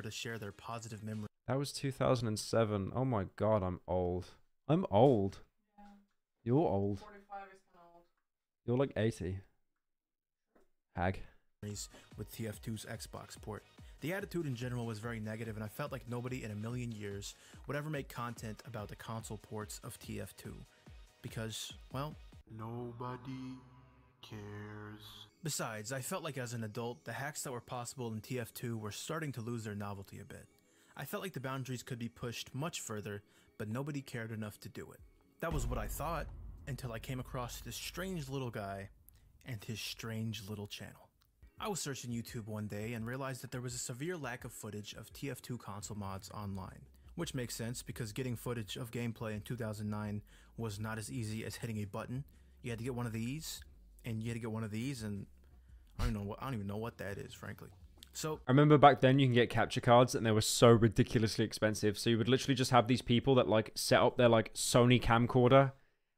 G: To share their positive memories.
A: That was 2007. Oh my god, I'm old. I'm old.
H: Yeah.
A: You're old.
H: 45 is kind of old.
A: You're like 80. Hag.
G: With TF2's Xbox port. The attitude in general was very negative, and I felt like nobody in a million years would ever make content about the console ports of TF2. Because, well,
I: nobody cares.
G: Besides, I felt like as an adult, the hacks that were possible in TF2 were starting to lose their novelty a bit. I felt like the boundaries could be pushed much further, but nobody cared enough to do it. That was what I thought, until I came across this strange little guy and his strange little channel. I was searching YouTube one day and realized that there was a severe lack of footage of TF2 console mods online. Which makes sense because getting footage of gameplay in 2009 was not as easy as hitting a button. You had to get one of these, and you had to get one of these, and I don't even know what that is, frankly. So
A: I remember back then you can get capture cards, and they were so ridiculously expensive. So you would literally just have these people that like set up their like Sony camcorder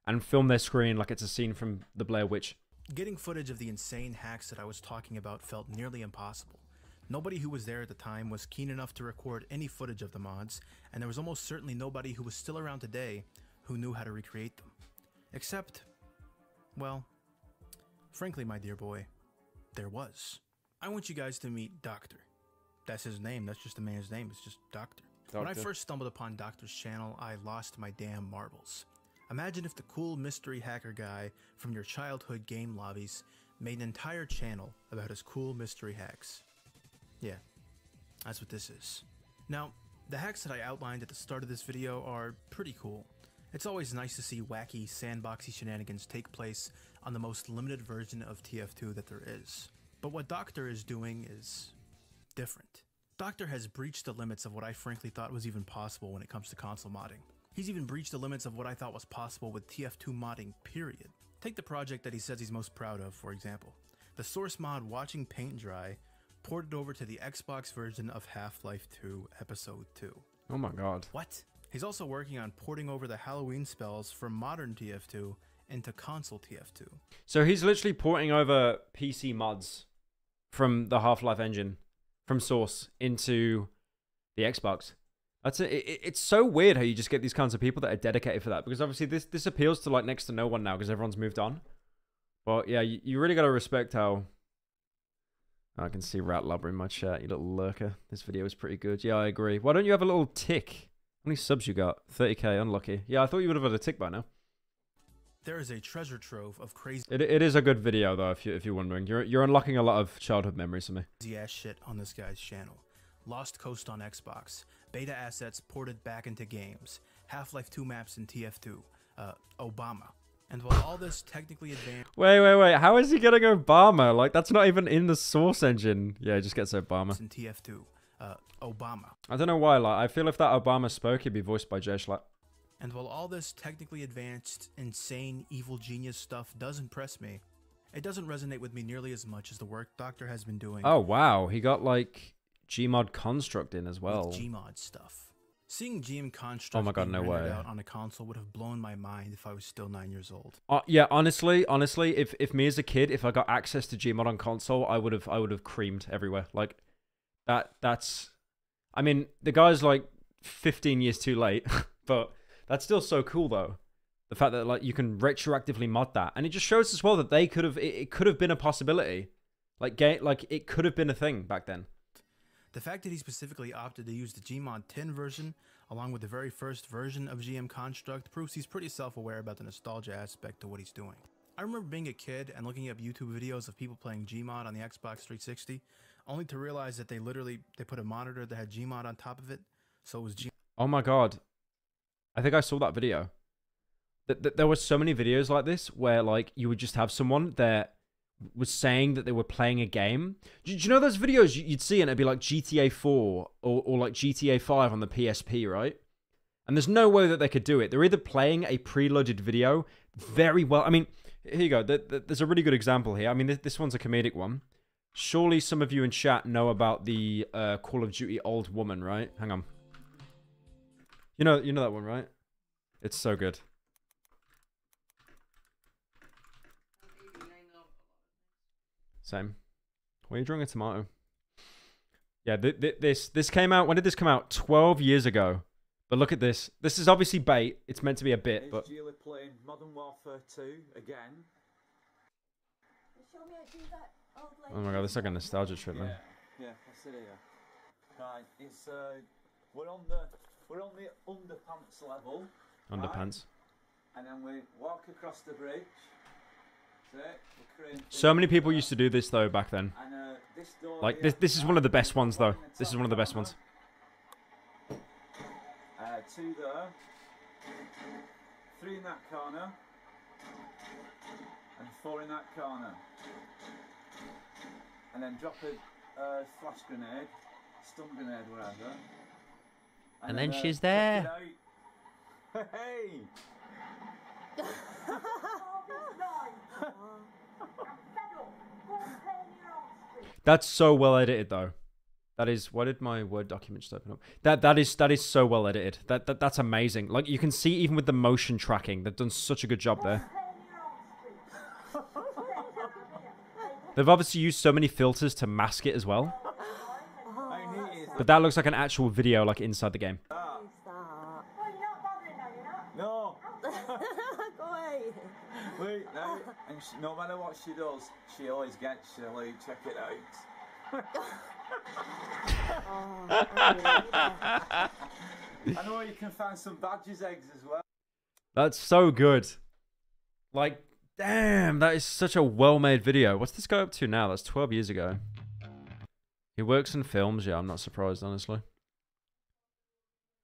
A: and film their screen like it's a scene from the Blair Witch.
G: getting footage of the insane hacks that I was talking about felt nearly impossible. Nobody who was there at the time was keen enough to record any footage of the mods, and there was almost certainly nobody who was still around today who knew how to recreate them. Except, well, frankly, my dear boy, there was. I want you guys to meet Doctor. That's his name, that's just the man's name, it's just Doctor. When I first stumbled upon Doctor's channel, I lost my damn marbles. Imagine if the cool mystery hacker guy from your childhood game lobbies made an entire channel about his cool mystery hacks. Yeah, that's what this is. Now, the hacks that I outlined at the start of this video are pretty cool. It's always nice to see wacky, sandboxy shenanigans take place on the most limited version of TF2 that there is. But what Doctor is doing is different. Doctor has breached the limits of what I frankly thought was even possible when it comes to console modding. He's even breached the limits of what I thought was possible with TF2 modding, period. Take the project that he says he's most proud of, for example. The source mod Watching Paint Dry ported over to the Xbox version of Half-Life 2 Episode 2.
A: Oh my god.
G: What? He's also working on porting over the Halloween spells from modern TF2 into console TF2.
A: So he's literally porting over PC mods from the Half-Life engine, from Source, into the Xbox. That's it. It's so weird how you just get these kinds of people that are dedicated for that, because obviously this appeals to like next to no one now because everyone's moved on. But yeah, you really got to respect how... I can see Rat Lubber in my chat, you little lurker. This video is pretty good. Yeah, I agree. Why don't you have a little tick? How many subs you got? 30k, unlucky. Yeah, I thought you would have had a tick by now.
G: There is a treasure trove of crazy
A: It is a good video though, if you're wondering. You're unlocking a lot of childhood memories for me.
G: ass shit on this guy's channel. Lost Coast on Xbox, beta assets ported back into games, Half-Life 2 maps in TF2, Obama. And while all this technically advanced...
A: Wait. How is he getting Obama? Like, that's not even in the source engine. Yeah, it just gets Obama.
G: In TF2, Obama.
A: I don't know why. Like, I feel if that Obama spoke, he'd be voiced by Jay Schlatt.
G: And while all this technically advanced, insane, evil genius stuff does impress me, it doesn't resonate with me nearly as much as the work Doctor has been doing.
A: Oh, wow. He got, like, Gmod Construct in as well.
G: With Gmod stuff. Seeing GM Construct
A: oh my God, no way.
G: out on a console would have blown my mind if I was still 9 years old.
A: Yeah, honestly, if me as a kid, if I got access to Gmod on console, I would have creamed everywhere. Like, that's... I mean, the guy's, like, 15 years too late, but that's still so cool, though. The fact that, like, you can retroactively mod that. And it just shows as well that they could have... It could have been a possibility. Like, it could have been a thing back then.
G: The fact that he specifically opted to use the Gmod 10 version, along with the very first version of GM Construct, proves he's pretty self-aware about the nostalgia aspect to what he's doing. I remember being a kid and looking up YouTube videos of people playing Gmod on the Xbox 360, only to realize that they put a monitor that had Gmod on top of it, so it was Gmod.
A: Oh my God. I think I saw that video. There were so many videos like this where, like, you would just have someone that was saying that they were playing a game. Do you know those videos you'd see and it'd be like GTA 4 or like GTA 5 on the PSP, right? And there's no way that they could do it. They're either playing a preloaded video very well. I mean, here you go. There's a really good example here. I mean, this one's a comedic one. Surely some of you in chat know about the Call of Duty Old Woman, right? Hang on. You know that one, right? It's so good. Same. Why are you drawing a tomato? Yeah, this came out... When did this come out? 12 years ago. But look at this. This is obviously bait. It's meant to be a bit, but...
J: Julie playing Modern Warfare 2 again.
A: Oh my God, this is like a nostalgia trip, man.
J: Yeah, I see it here. Right, it's we're on the underpants level.
A: Underpants.
J: Right? And then we walk across the bridge.
A: So many people used to do this though back then. Like this is one of the best ones though. This is one of the best ones.
J: 2 there, 3 in that corner, and 4 in that corner. And then drop a flash grenade, stun grenade, wherever.
B: And then she's there.
J: Hey!
A: That's so well edited though. That is... Why did my Word document just open up? That is so well edited. That's amazing. Like, you can see even with the motion tracking, they've done such a good job there. They've obviously used so many filters to mask it as well. But that looks like an actual video, like, inside the game.
J: No! Go away! Wait, no. And no matter what she does, she always gets you. Like, check it out. I know you can find some badger's eggs as well.
A: That's so good. Like, damn, that is such a well-made video. What's this guy up to now? That's 12 years ago. He works in films. Yeah, I'm not surprised, honestly.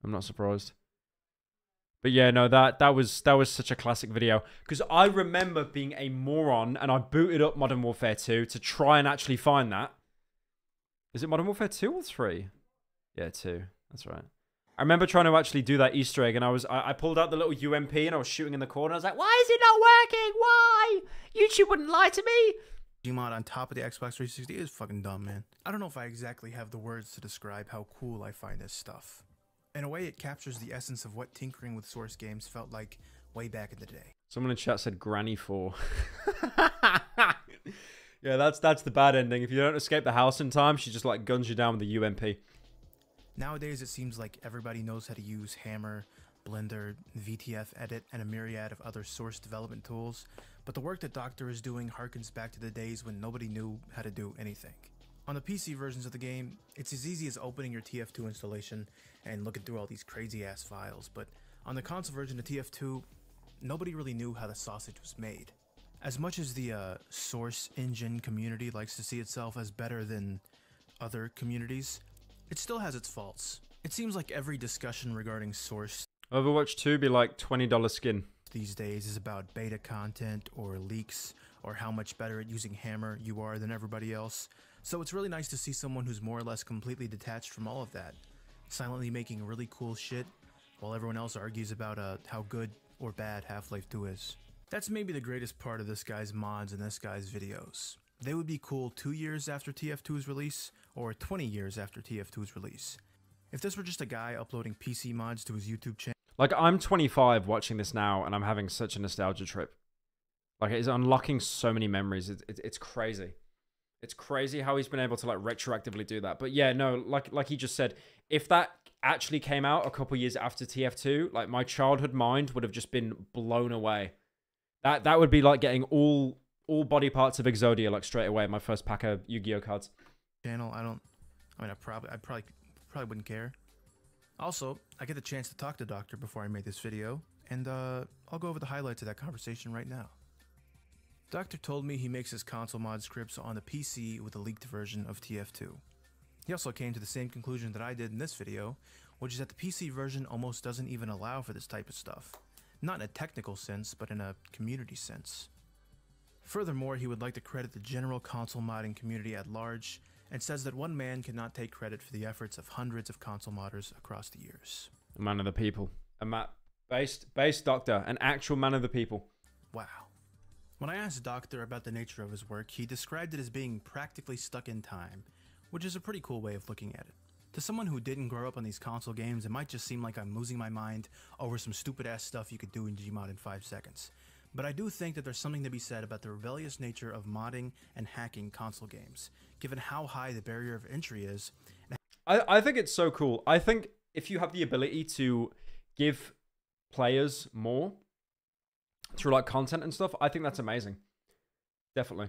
A: I'm not surprised. But yeah, no, that was such a classic video. Because I remember being a moron and I booted up Modern Warfare 2 to try and actually find that. Is it Modern Warfare 2 or 3? Yeah, 2. That's right. I remember trying to actually do that Easter egg and I pulled out the little UMP and I was shooting in the corner. I was like, why is it not working? Why? YouTube wouldn't lie to me.
G: Gmod on top of the Xbox 360 is fucking dumb, man. I don't know if I exactly have the words to describe how cool I find this stuff. In a way, it captures the essence of what tinkering with Source games felt like way back in the day.
A: Someone in chat said Granny 4. Yeah, that's the bad ending. If you don't escape the house in time, she just like guns you down with the UMP.
G: Nowadays, it seems like everybody knows how to use Hammer, Blender, VTF Edit, and a myriad of other Source development tools, but the work that Doctor is doing harkens back to the days when nobody knew how to do anything. On the PC versions of the game, it's as easy as opening your TF2 installation and looking through all these crazy-ass files, but on the console version of TF2, nobody really knew how the sausage was made. As much as the Source engine community likes to see itself as better than other communities, it still has its faults. It seems like every discussion regarding Source
A: Overwatch 2 be like $20 skin.
G: These days is about beta content or leaks or how much better at using hammer you are than everybody else. So it's really nice to see someone who's more or less completely detached from all of that, silently making really cool shit while everyone else argues about how good or bad Half-Life 2 is. That's maybe the greatest part of this guy's mods and this guy's videos. They would be cool 2 years after TF2's release or 20 years after TF2's release. If this were just a guy uploading PC mods to his YouTube channel.
A: Like, I'm 25 watching this now, and I'm having such a nostalgia trip. Like, it's unlocking so many memories. It's crazy. It's crazy how he's been able to, like, retroactively do that. But yeah, no, like he just said, if that actually came out a couple years after TF2, like, my childhood mind would have just been blown away. That would be like getting all body parts of Exodia, like, straight away. My first pack of Yu-Gi-Oh cards.
G: I probably wouldn't care. Also, I get the chance to talk to Doctor before I made this video, and I'll go over the highlights of that conversation right now. Doctor told me he makes his console mod scripts on the PC with a leaked version of TF2. He also came to the same conclusion that I did in this video, which is that the PC version almost doesn't even allow for this type of stuff. Not in a technical sense, but in a community sense. Furthermore, he would like to credit the general console modding community at large, and says that one man cannot take credit for the efforts of hundreds of console modders across the years.
A: A man of the people. Based doctor. An actual man of the people.
G: Wow. When I asked Doctor about the nature of his work, he described it as being practically stuck in time, which is a pretty cool way of looking at it. To someone who didn't grow up on these console games, it might just seem like I'm losing my mind over some stupid-ass stuff you could do in Gmod in 5 seconds. But I do think that there's something to be said about the rebellious nature of modding and hacking console games, given how high the barrier of entry is.
A: I think it's so cool. I think if you have the ability to give players more through like content and stuff, I think that's amazing. Definitely.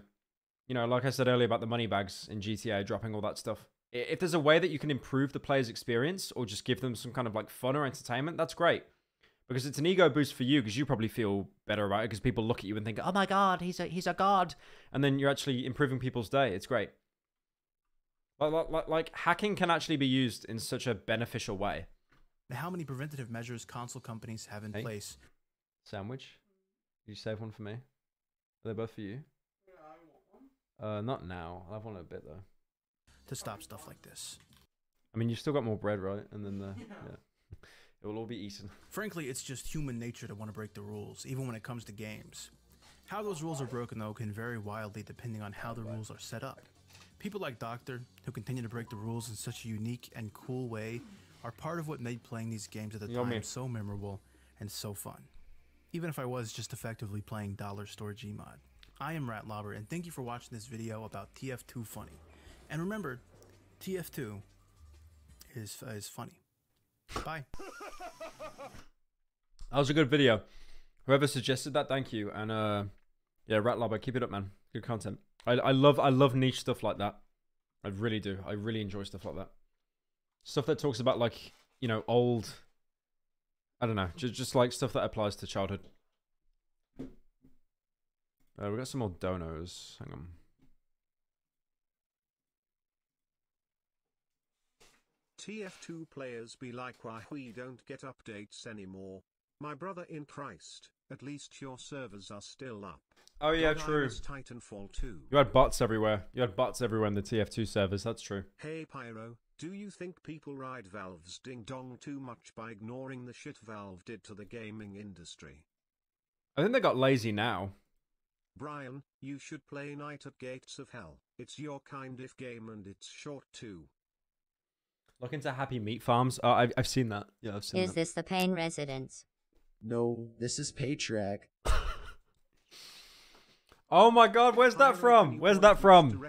A: You know, like I said earlier about the money bags in GTA, dropping all that stuff. If there's a way that you can improve the player's experience or just give them some kind of like fun or entertainment, that's great. Because it's an ego boost for you, because you probably feel better about it, because people look at you and think, oh my god, he's a god. And then you're actually improving people's day. It's great. Like hacking can actually be used in such a beneficial way.
G: How many preventative measures console companies have in place?
A: Sandwich? Did you save one for me? Are they both for you?
H: Yeah, I want one.
A: Not now. I'll have one in a bit, though.
G: To stop stuff like this.
A: I mean, you've still got more bread, right? And then yeah. It will all be eaten.
G: Frankly, it's just human nature to want to break the rules, even when it comes to games. How those rules are broken, though, can vary wildly depending on how the rules are set up. People like Doctor, who continue to break the rules in such a unique and cool way, are part of what made playing these games at the time so memorable and so fun. Even if I was just effectively playing Dollar Store Gmod. I am Ratlobber, and thank you for watching this video about TF2 Funny. And remember, TF2 is funny. Bye.
A: That was a good video. Whoever suggested that, thank you. And yeah, Ratlobber, keep it up, man. Good content. I love niche stuff like that. I really do. I really enjoy stuff like that. Stuff that talks about, like, you know, old, I don't know, just like stuff that applies to childhood. We got some more donos. Hang on.
D: TF2 players be like, why we don't get updates anymore? My brother in Christ, at least your servers are still up.
A: Oh yeah, true.
D: Titanfall 2.
A: You had bots everywhere. You had bots everywhere in the TF2 servers. That's true.
D: Hey Pyro, do you think people ride Valve's ding dong too much by ignoring the shit Valve did to the gaming industry?
A: I think they got lazy now.
D: Brian, you should play Night at Gates of Hell. It's your kind of game and it's short too.
A: Look into Happy Meat Farms. Oh, I've seen that. Yeah, I've seen that.
C: Is this the Pain Residence?
K: No, this is Paytrack.
A: Oh my god, where's that from? Where's that from?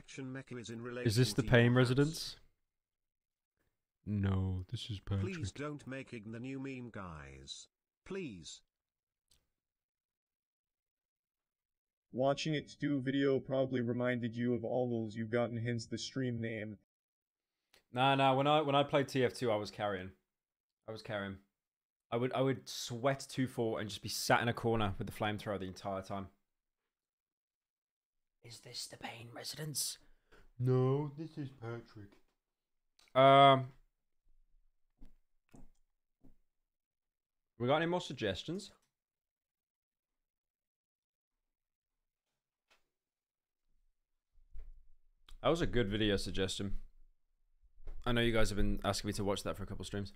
A: Is this the Pain Residence? No, this is Patrick.
D: Please don't make Ig the new meme, guys. Please.
F: Watching its do video probably reminded you of all those you've gotten hence the stream name.
A: Nah, when I played TF2, I was carrying. I would sweat 2-4 and just be sat in a corner with the flamethrower the entire time. Is this the Pain Residence?
I: No, this is Patrick.
A: We got any more suggestions? That was a good video suggestion. I know you guys have been asking me to watch that for a couple streams.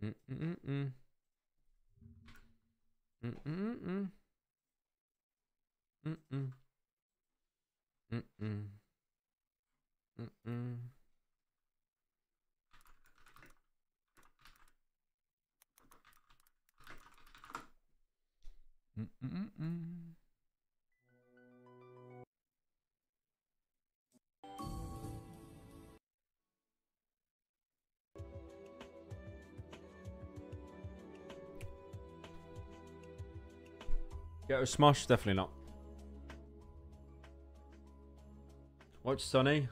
A: Mm-mm-mm. Mm-mm-mm. Mm-mm. Mm-mm. Mm-mm. Mm-mm-mm. Yeah, it was Smosh, definitely not. Watch Sonny.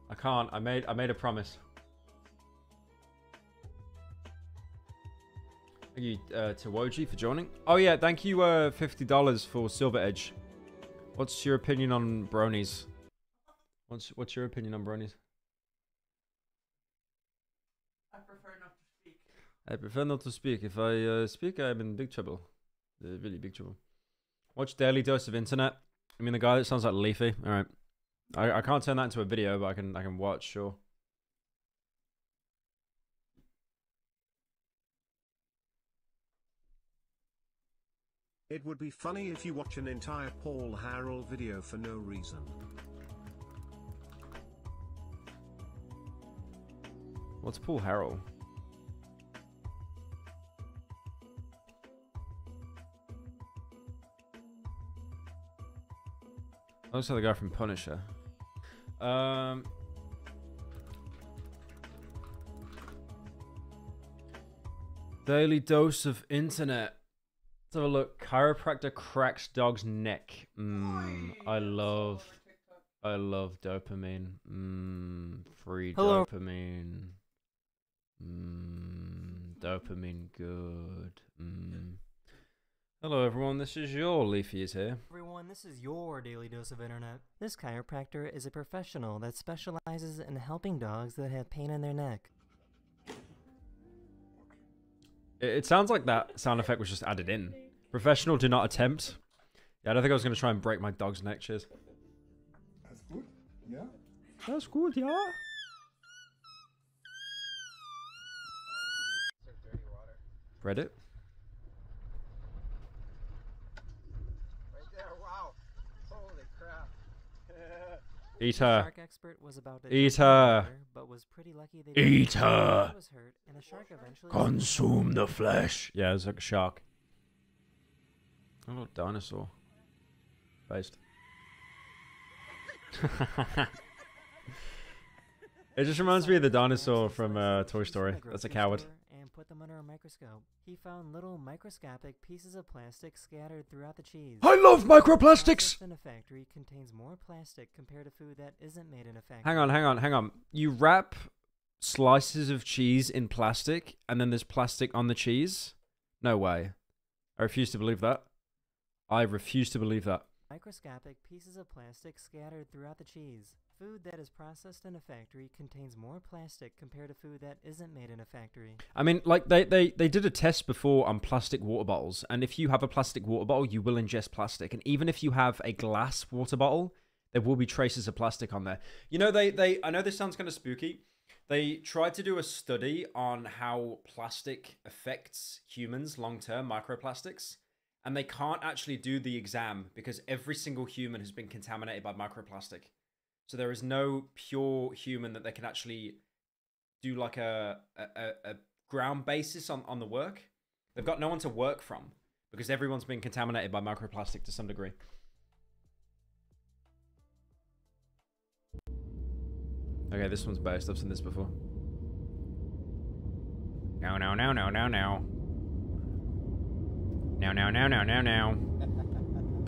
A: I can't. I made a promise. Thank you to Woji for joining. Oh yeah, thank you $50 for Silver Edge. What's your opinion on bronies? What's your opinion on bronies?
L: I prefer not to speak.
A: I prefer not to speak. If I speak, I'm in big trouble. Really big trouble. Watch Daily Dose of Internet. I mean, the guy that sounds like Leafy. All right, I can't turn that into a video, but I can watch. Sure.
D: It would be funny if you watch an entire Paul Harrell video for no reason.
A: What's Paul Harrell? Looks like the guy from Punisher. Daily Dose of Internet. Let's have a look. Chiropractor cracks dog's neck. I love dopamine. Free
M: Hello.
A: dopamine. Dopamine good. Hello everyone, this is your Leafy is here.
M: Everyone, this is your Daily Dose of Internet. This chiropractor is a professional that specializes in helping dogs that have pain in their neck.
A: It sounds like that sound effect was just added in. Professional, do not attempt. Yeah, I don't think I was going to try and break my dog's neck. Cheers.
N: That's good, yeah?
A: That's good, yeah? Reddit? Eat her.
M: Shark expert was about to
A: Eat her.
M: But was pretty lucky they
A: Eat her.
M: was hurt, and the shark eventually
A: Consume the flesh. Yeah, it's like a shark. A little dinosaur. Based. It just reminds me of the dinosaur from Toy Story. That's a coward.
M: And put them under a microscope. He found little microscopic pieces of plastic scattered throughout the cheese.
A: I love microplastics!
M: Processed in a factory contains more plastic compared to food that isn't made in a factory.
A: Hang on. You wrap slices of cheese in plastic, and then there's plastic on the cheese? No way. I refuse to believe that. I refuse to believe that.
M: Microscopic pieces of plastic scattered throughout the cheese. Food that is processed in a factory contains more plastic compared to food that isn't made in a factory.
A: I mean, like, they did a test before on plastic water bottles, and if you have a plastic water bottle, you will ingest plastic. And even if you have a glass water bottle, there will be traces of plastic on there. You know, I know this sounds kind of spooky. They tried to do a study on how plastic affects humans long-term, microplastics. And they can't actually do the exam because every single human has been contaminated by microplastic. So there is no pure human that they can actually do like a ground basis on the work. They've got no one to work from because everyone's been contaminated by microplastic to some degree. Okay, this one's based. I've seen this before. Now. Now.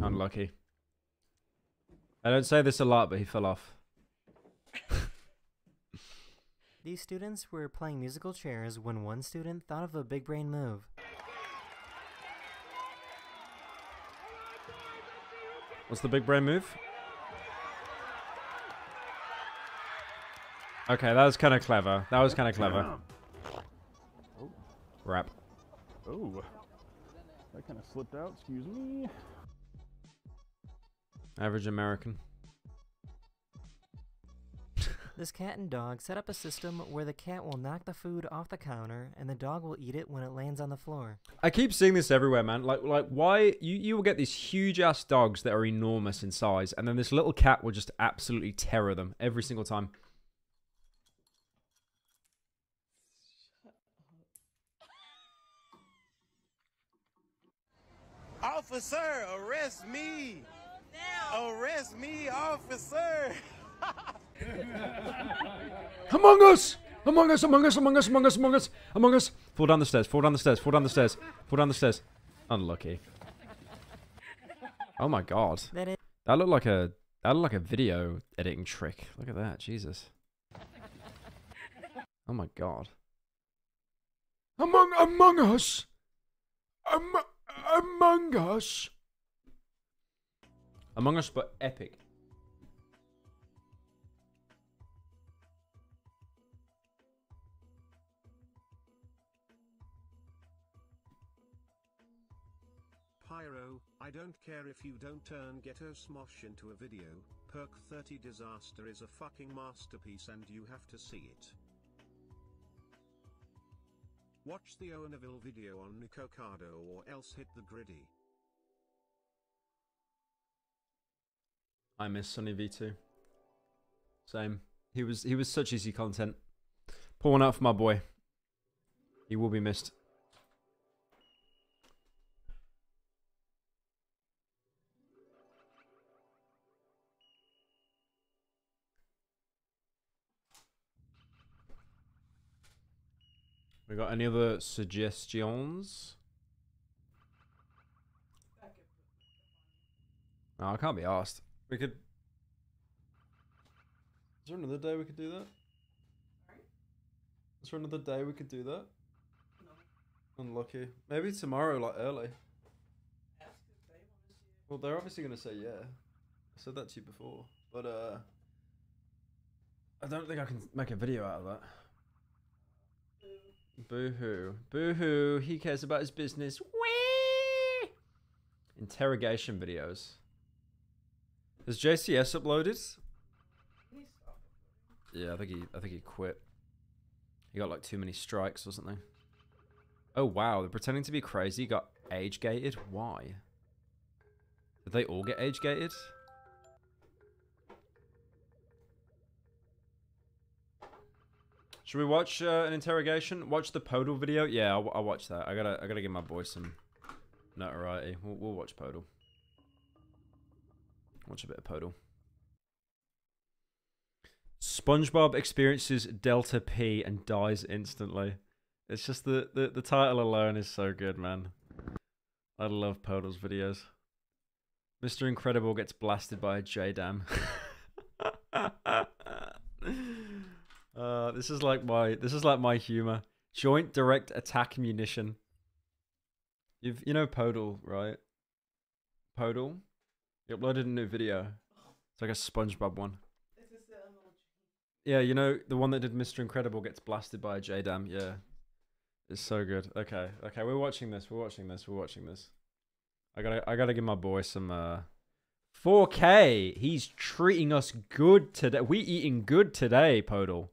A: Unlucky. I don't say this a lot, but he fell off.
M: These students were playing musical chairs when one student thought of a big brain move.
A: What's the big brain move? Okay, that was kind of clever. Rap.
O: Oh, that kind of slipped out. Excuse me.
A: Average American.
M: This cat and dog set up a system where the cat will knock the food off the counter and the dog will eat it when it lands on the floor.
A: I keep seeing this everywhere, man. Like why you will get these huge ass dogs that are enormous in size, and then this little cat will just absolutely terror them every single time.
P: Officer, arrest me! Arrest me, officer!
A: Among us! Among us, among us, among us, among us, among us, among us! Fall down the stairs, fall down the stairs, fall down the stairs, fall down the stairs. Unlucky. Oh my god. That looked like a video editing trick. Look at that, Jesus. Oh my god. Among us! Among us! Among Us, but epic.
D: Pyro, I don't care if you don't turn Ghetto Smosh into a video, Perk 30 Disaster is a fucking masterpiece and you have to see it. Watch the Owenaville video on Nicocado or else hit the griddy.
A: I miss Sunny V2. Same. He was such easy content. Pour one out for my boy. He will be missed. We got any other suggestions? No, I can't be asked. We could... Is there another day we could do that? Is there another day we could do that? No. Unlucky. Maybe tomorrow, like early. Well, they're obviously going to say yeah. I said that to you before. But, I don't think I can make a video out of that. Boo-hoo. Boo-hoo. He cares about his business. Whee! Interrogation videos. Has JCS uploaded? Yeah, I think he quit. He got like too many strikes or something. Oh wow, they're pretending to be crazy. Got age gated. Why? Did they all get age gated? Should we watch an interrogation? Watch the Podal video? Yeah, I'll watch that. I gotta give my boy some notoriety. We'll watch Podal. Watch a bit of Podal. SpongeBob experiences Delta P and dies instantly. It's just the title alone is so good, man. I love Podal's videos. Mr. Incredible gets blasted by a J-Dam. This is like my humor. Joint direct attack munition. You know Podal, right? Podal? He uploaded a new video. It's like a SpongeBob one. Yeah, you know the one that did Mr. Incredible gets blasted by a J-Dam. Yeah, it's so good. Okay, we're watching this. We're watching this. I gotta give my boy some 4K. He's treating us good today. We eating good today, Podal.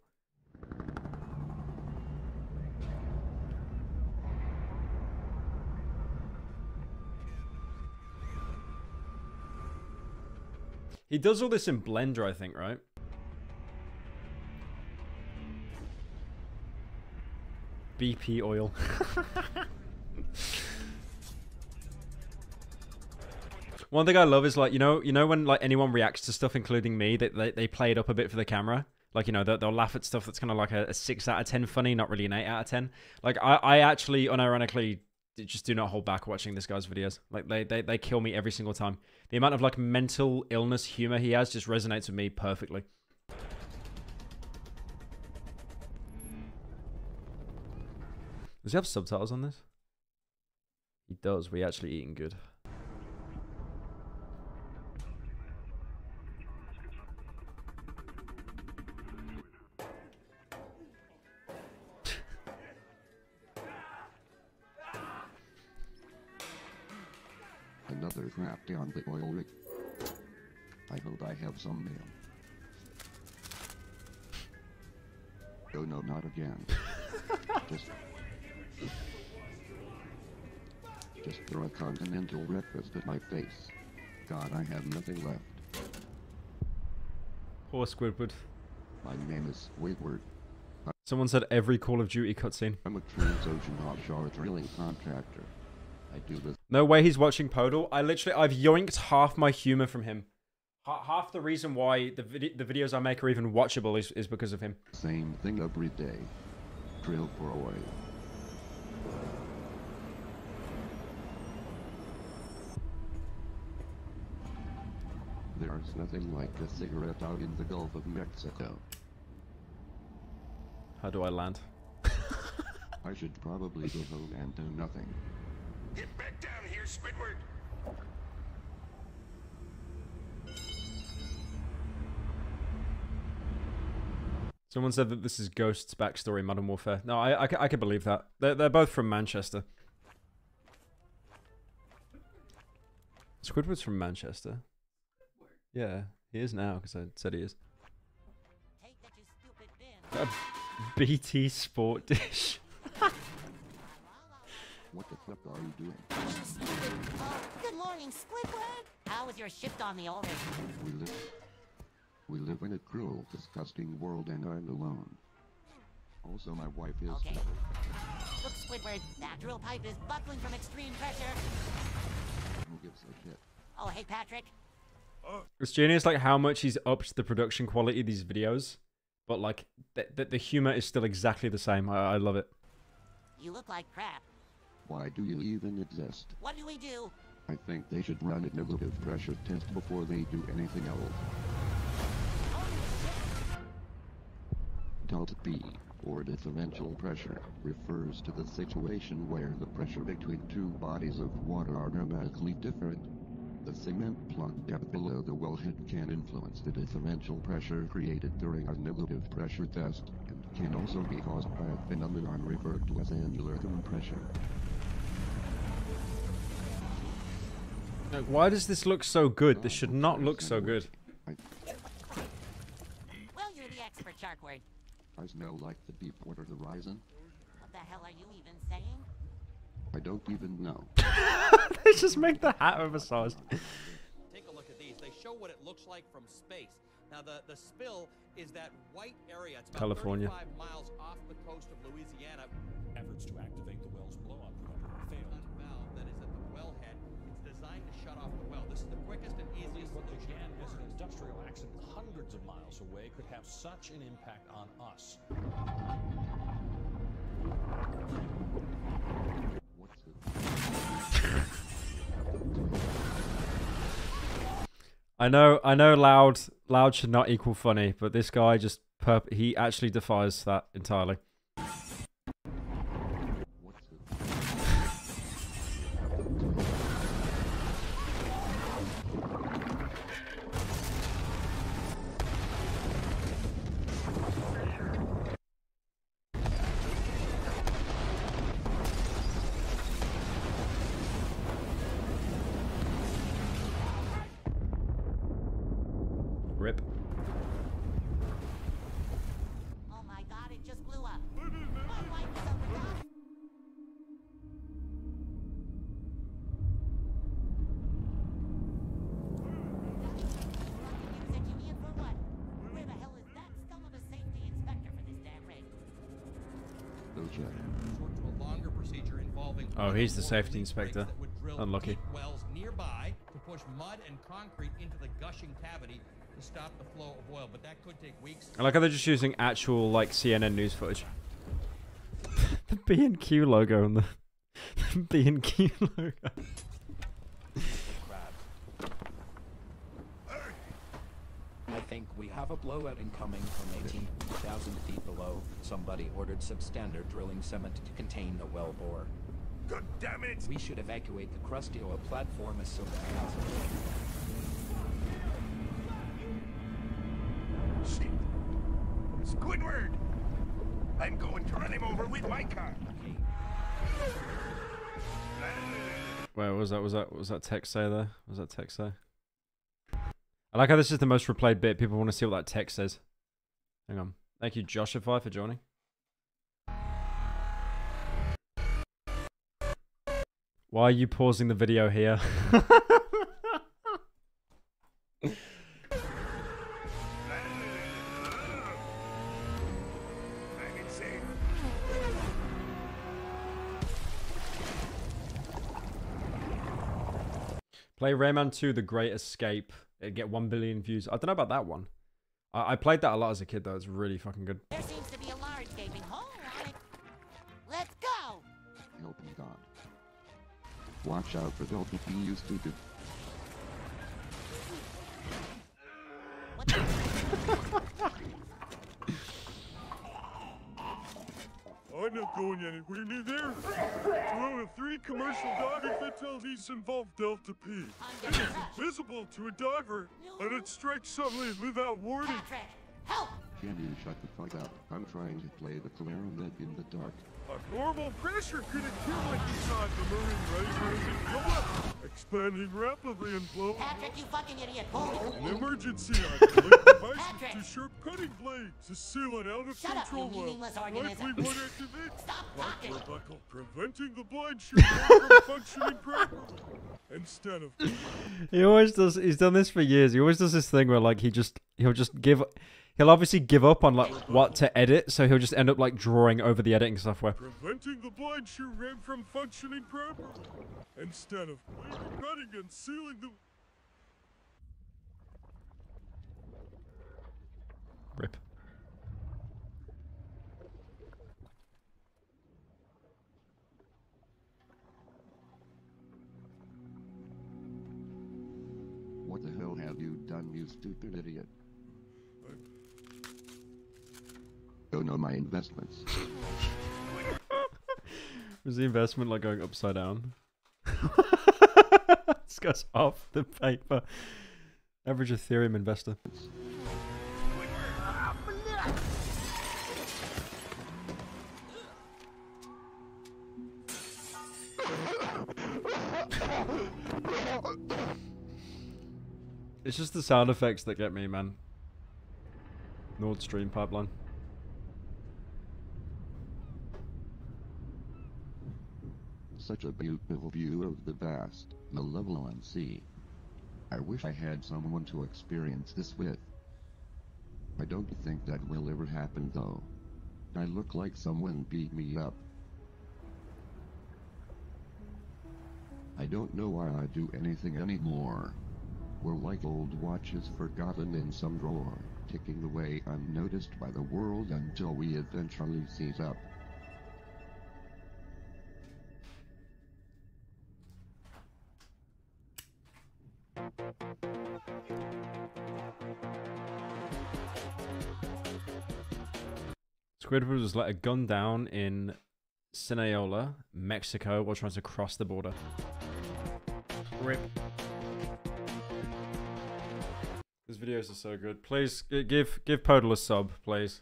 A: He does all this in Blender, I think, right? BP oil. One thing I love is like, you know when like anyone reacts to stuff, including me, they play it up a bit for the camera. Like, you know, they'll laugh at stuff that's kind of like a 6 out of 10 funny, not really an 8 out of 10. Like, I actually, unironically, just do not hold back watching this guy's videos. Like, they kill me every single time. The amount of, like, mental illness humor he has just resonates with me perfectly. Does he have subtitles on this? He does. We actually eating good.
Q: other crafty on the oil rig. I hope I have some mail. Oh no, not again. Just throw a continental breakfast at my face. God, I have nothing left.
A: Poor Squidward.
Q: My name is Squidward.
A: Someone said every Call of Duty cutscene.
Q: I'm a transocean offshore drilling contractor. I do this.
A: No way he's watching Podal. I've yoinked half my humor from him. Half the reason why the videos I make are even watchable is because of him.
Q: Same thing every day. Drill for oil. There's nothing like a cigarette out in the Gulf of Mexico.
A: How do I land?
Q: I should probably go home and do nothing.
P: Get back down here, Squidward!
A: Someone said that this is Ghost's backstory in Modern Warfare. No, I can believe that. They're both from Manchester. Squidward's from Manchester. Yeah, he is now, because I said he is. A BT Sport Dish.
Q: What the fuck are you doing?
B: Good morning, Squidward. How was your shift on the old
Q: We live in a cruel, disgusting world and I'm alone. Also, my wife is...
B: Okay. Look, Squidward, that drill pipe is buckling from extreme pressure.
Q: Who gives a shit?
B: Oh, hey, Patrick.
A: It's genius, like, how much he's upped the production quality of these videos. But, like, the humor is still exactly the same. I love it.
B: You look like crap.
Q: Why do you even exist?
B: What do we do?
Q: I think they should run a negative pressure test before they do anything else. Delta P, or differential pressure, refers to the situation where the pressure between two bodies of water are dramatically different. The cement plug depth below the wellhead can influence the differential pressure created during a negative pressure test, and can also be caused by a phenomenon referred to as annular compression.
A: Like, why does this look so good? This should not look so good.
B: Well, you're the expert, Sharkward.
Q: I smell like the Deepwater Horizon.
B: What the hell are you even saying?
Q: I don't even know.
A: They just make the hat oversized.
R: Take a look at these. They show what it looks like from space. Now, the spill is that white area. It's about
A: California.
R: 35 miles off the coast of Louisiana.
S: Efforts to activate the well's blow-up failed.
R: Valve that is at the wellhead. It's designed to shut off the well. This is the quickest and easiest
S: What
R: solution.
S: began as an industrial accident hundreds of miles away could have such an impact on us.
A: I know loud should not equal funny, but this guy just he actually defies that entirely. Rip.
B: Oh my god, it just blew up. My wife is overdone. Engineer for what? Where the hell is that scum of a safety inspector for this damn rig?
Q: Okay.
R: Short to a longer procedure involving
A: Oh, he's the safety inspector. Unlucky.
R: wells nearby to push mud and concrete into the gushing cavity to stop the flow of oil, but that could take weeks.
A: I like how they're just using actual, like, CNN news footage. The B&Q logo on the B&Q logo.
T: I think we have a blowout incoming from 18,000 feet below. Somebody ordered substandard drilling cement to contain the well bore.
P: God damn it!
T: We should evacuate the crusty oil platform as soon as possible.
P: Shit. Squidward! I'm going to run him over with my car.
A: Wait, what was that? What was that text say there? What was that text say? I like how this is the most replayed bit. People want to see what that text says. Hang on. Thank you, Joshify, for joining. Why are you pausing the video here? Play Rayman 2 The Great Escape. It'd get 1 billion views. I don't know about that one. I played that a lot as a kid though. It's really fucking good.
B: There seems to be a large gaping hole on it. Let's go!
Q: Help me God. Watch out for Delta P, you stupid.
P: I'm not going anywhere near there. One of 3 commercial diving fatalities involve Delta P. It is invisible to a diver, and it strikes suddenly without warning.
Q: Can you shut the fuck up? I'm trying to play the clarinet in the dark.
P: A normal pressure could accumulate inside the marine razor as it go up, expanding rapidly and blowing.
B: Patrick, you fucking idiot! Hold it!
P: An emergency isolate devices to sharp cutting blades to seal it out of
B: Shut
P: control
B: up, you meaningless
P: like
B: organism.
P: we would activate.
B: Stop talking!
P: Buckle, preventing the blind chute from functioning properly. Instead of
A: He always does. He's done this for years. He always does this thing where like he'll just give. He'll obviously give up on like what to edit, so he'll just end up like drawing over the editing software.
P: preventing the blind chute ram from functioning properly. Instead of cutting and sealing the
A: Rip.
Q: What the hell have you done, you stupid idiot? Oh no, my investments.
A: Was the investment like going upside down? This guy's off the paper. Average Ethereum investor. It's just the sound effects that get me, man. Nord Stream pipeline.
Q: Such a beautiful view of the vast, malevolent sea. I wish I had someone to experience this with. I don't think that will ever happen though. I look like someone beat me up. I don't know why I do anything anymore. We're like old watches forgotten in some drawer, ticking away unnoticed by the world until we eventually seize up.
A: Squidward was let a gun down in Sinaloa, Mexico, while trying to cross the border. Rip. His videos are so good. Please give Podal a sub, please.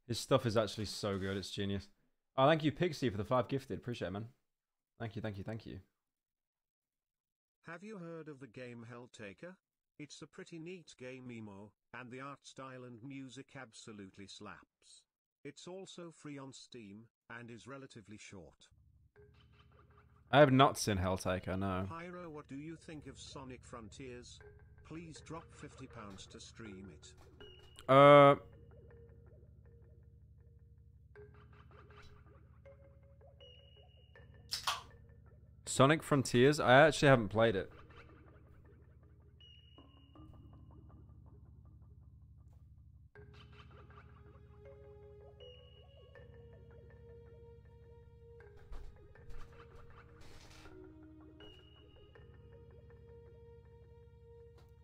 A: His stuff is actually so good. It's genius. Oh, thank you, Pixie, for the 5 gifted. Appreciate it, man. Thank you, thank you, thank you.
D: Have you heard of the game Helltaker? It's a pretty neat game emo, and the art style and music absolutely slaps. It's also free on Steam, and is relatively short.
A: I have not seen Helltaker, no.
D: Pyro, what do you think of Sonic Frontiers? Please drop £50 to stream it.
A: Sonic Frontiers? I actually haven't played it.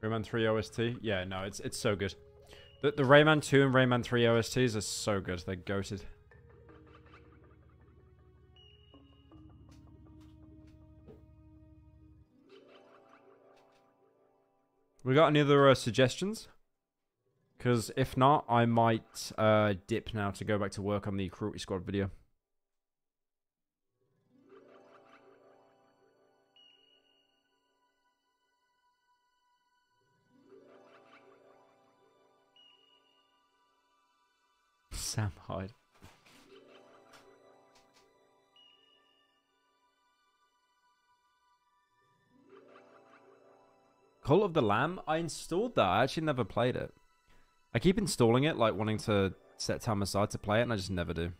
A: Rayman 3 OST? Yeah, no, it's so good. The Rayman 2 and Rayman 3 OSTs are so good. They're goated. We got any other suggestions? Because if not, I might dip now to go back to work on the Cruelty Squad video. Sam Hyde. Cult of the Lamb? I installed that. I actually never played it. I keep installing it, like wanting to set time aside to play it, and I just never do.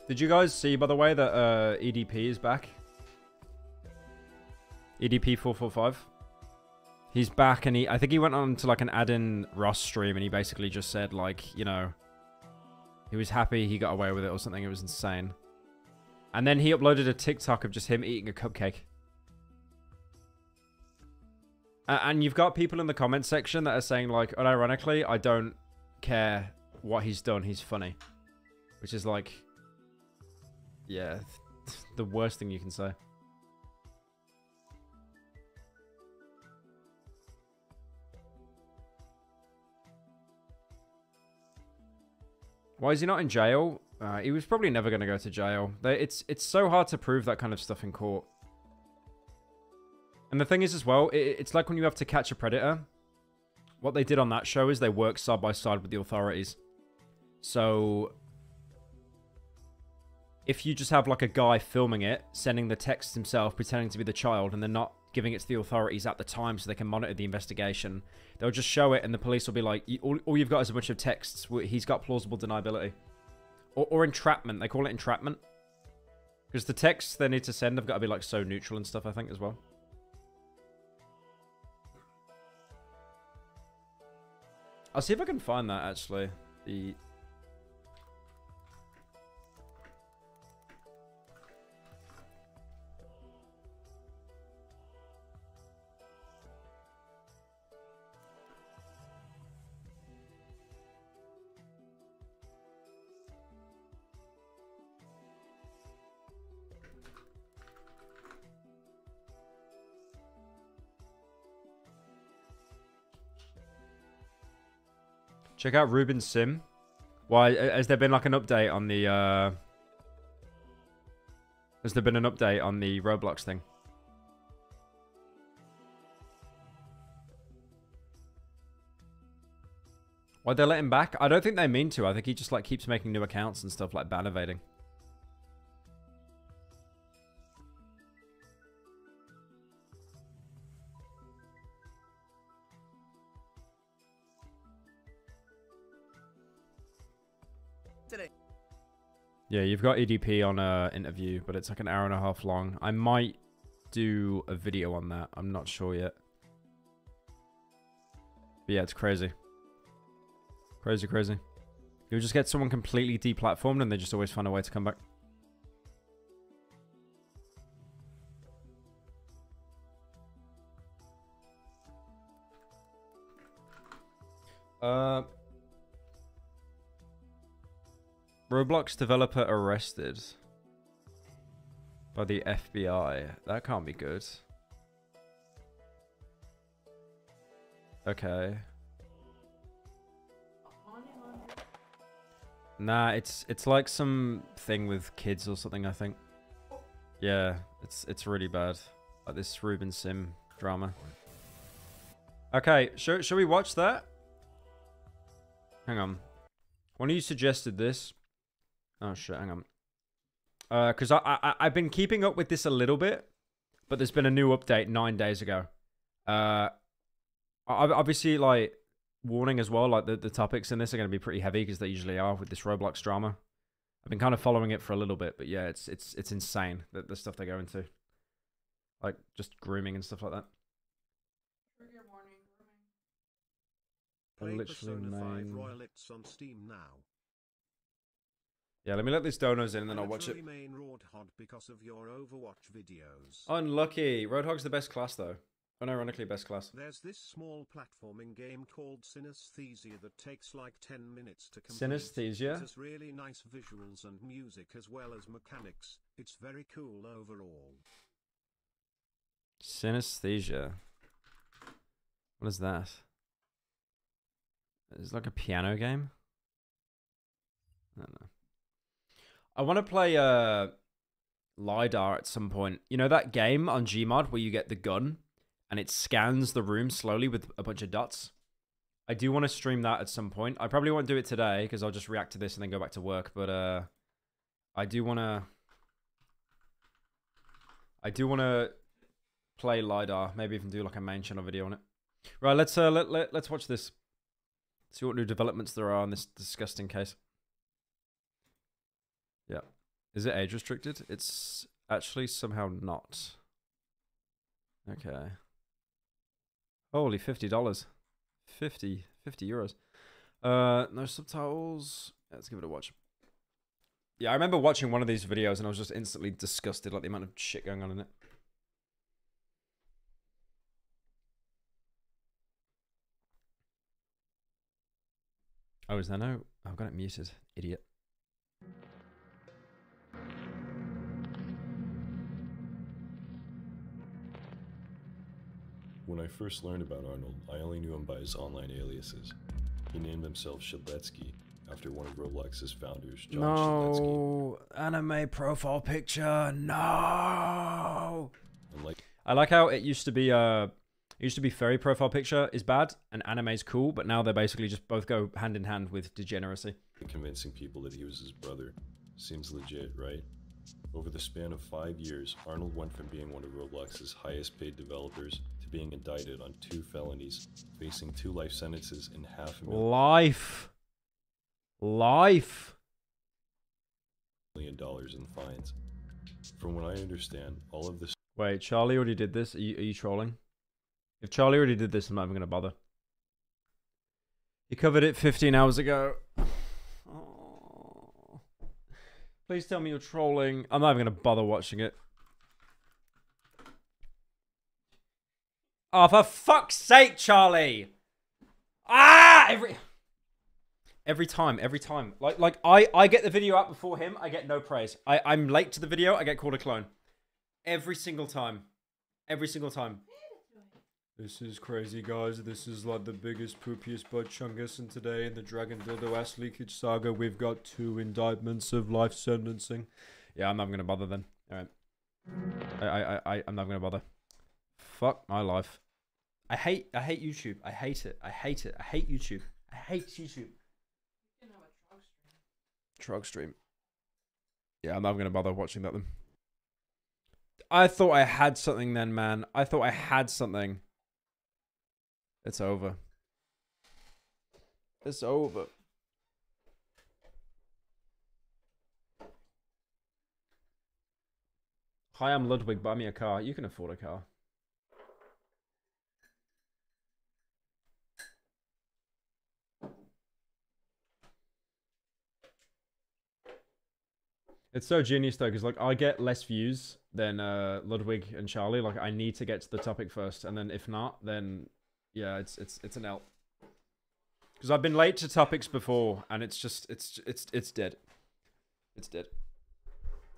A: Did you guys see, by the way, that EDP is back? EDP 445. He's back, and I think he went on to like an Adin Ross stream, and he basically just said, like, you know, he was happy he got away with it or something. It was insane. And then he uploaded a TikTok of just him eating a cupcake. And you've got people in the comment section that are saying, like, unironically, I don't care what he's done. He's funny. Which is like... yeah, the worst thing you can say. Why is he not in jail? He was probably never going to go to jail. It's so hard to prove that kind of stuff in court. And the thing is as well, it's like when you have to catch a predator. What they did on that show is they worked side by side with the authorities. So... if you just have like a guy filming it, sending the text himself, pretending to be the child, and then not giving it to the authorities at the time so they can monitor the investigation, they'll just show it and the police will be like, all you've got is a bunch of texts. He's got plausible deniability. Or entrapment. They call it entrapment. Because the texts they need to send have got to be like so neutral and stuff, I think, as well. I'll see if I can find that, actually. The... check out Ruben's sim. Why has there been like an update on the has there been an update on the Roblox thing? Why'd they let him back? I don't think they mean to. I think he just like keeps making new accounts and stuff, like ban evading.
U: Today.
A: Yeah, you've got EDP on a interview, but it's like an hour and a half long. I might do a video on that. I'm not sure yet. But yeah, it's crazy. Crazy, crazy. You'll just get someone completely deplatformed and they just always find a way to come back. Roblox developer arrested by the FBI. That can't be good. Okay. Nah, it's like some thing with kids or something, I think. Yeah, it's really bad. Like this Ruben Sim drama. Okay, shall we watch that? Hang on. One of you suggested this. Oh shit, hang on. Because I've been keeping up with this a little bit, but there's been a new update 9 days ago. Obviously, like, warning as well, like the topics in this are going to be pretty heavy because they usually are with this Roblox drama. I've been kind of following it for a little bit, but yeah, it's insane the stuff they go into, like just grooming and stuff like that.
L: Trigger warning.
D: Play
A: Literally
D: Persona 5
A: main.
D: Royal, it's on Steam now.
A: Yeah, let me let these donos in and then I'll watch it.
D: Remain Roadhog because of your Overwatch videos.
A: Unlucky. Roadhog's the best class though. Unironically, best class.
D: There's this small platforming game called Synesthesia that takes like 10 minutes to complete.
A: Synesthesia?
D: It has really nice visuals and music as well as mechanics. It's very cool overall.
A: Synesthesia. What is that? It's like a piano game? I don't know. I want to play LiDAR at some point. You know that game on Gmod where you get the gun and it scans the room slowly with a bunch of dots? I do want to stream that at some point. I probably won't do it today because I'll just react to this and then go back to work. But I do want to play LiDAR. Maybe even do like a main channel video on it. Right, let's watch this. See what new developments there are on this disgusting case. Yeah. Is it age restricted? It's actually somehow not. Okay. Holy $50. 50 euros. No subtitles. Let's give it a watch. Yeah, I remember watching one of these videos and I was just instantly disgusted at the amount of shit going on in it. Oh, is there no? I've got it muted. Idiot.
E: When I first learned about Arnold, I only knew him by his online aliases. He named himself Shaletsky after one of Roblox's founders, John Shaletsky.
A: No, anime profile picture. No. I like how it used to be. Fairy profile picture is bad and anime's cool, but now they basically just both go hand in hand with degeneracy.
E: Convincing people that he was his brother. Seems legit, right? Over the span of 5 years, Arnold went from being one of Roblox's highest paid developers to being indicted on 2 felonies, facing 2 life sentences and $500,000 in fines. From what I understand, all of this.
A: Wait, Charlie already did this? Are you trolling? If Charlie already did this, I'm not even going to bother. He covered it 15 hours ago. Oh. Please tell me you're trolling. I'm not even going to bother watching it. Oh, for fuck's sake, Charlie! Ah! Every time. Like I get the video out before him, I get no praise. I'm late to the video, I get called a clone. Every single time. This is crazy, guys. This is like the biggest, poopiest butt chungus, and today in the Dragon Dildo ass leakage saga, we've got 2 indictments of life sentencing. Yeah, I'm not gonna bother then. Alright. I'm not gonna bother. Fuck my life. I hate YouTube. I hate it. I hate YouTube. I hate YouTube.
L: You can have a trog stream.
A: Trog stream. Yeah, I'm not gonna bother watching that then. I thought I had something then, man. I thought I had something. It's over. It's over. Hi, I'm Ludwig. Buy me a car. You can afford a car. It's so genius though, because like I get less views than Ludwig and Charlie. Like I need to get to the topic first, and then if not, then yeah, it's an L. Because I've been late to topics before, and it's just it's dead. It's dead.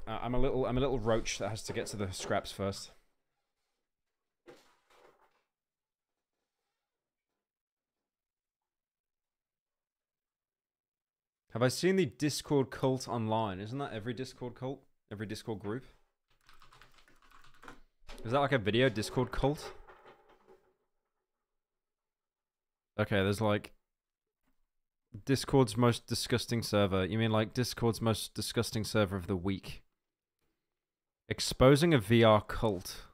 A: I'm a little roach that has to get to the scraps first. Have I seen the Discord cult online? Isn't that every Discord cult? Every Discord group? Is that like a video Discord cult? Okay, there's like Discord's most disgusting server. You mean like Discord's most disgusting server of the week? Exposing a VR cult.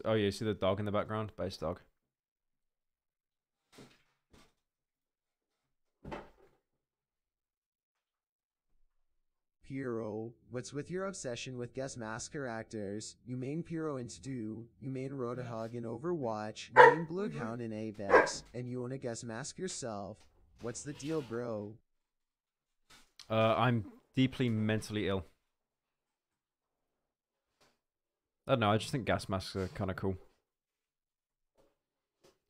A: Oh yeah, you see the dog in the background? Base dog.
K: Pyro, what's with your obsession with guest masker actors? You main Pyro in Stew, you main Roadhog in Overwatch, you main Bloodhound in Apex, and you own a guest mask yourself. What's the deal, bro?
A: I'm deeply mentally ill. I don't know, I just think gas masks are kind of cool.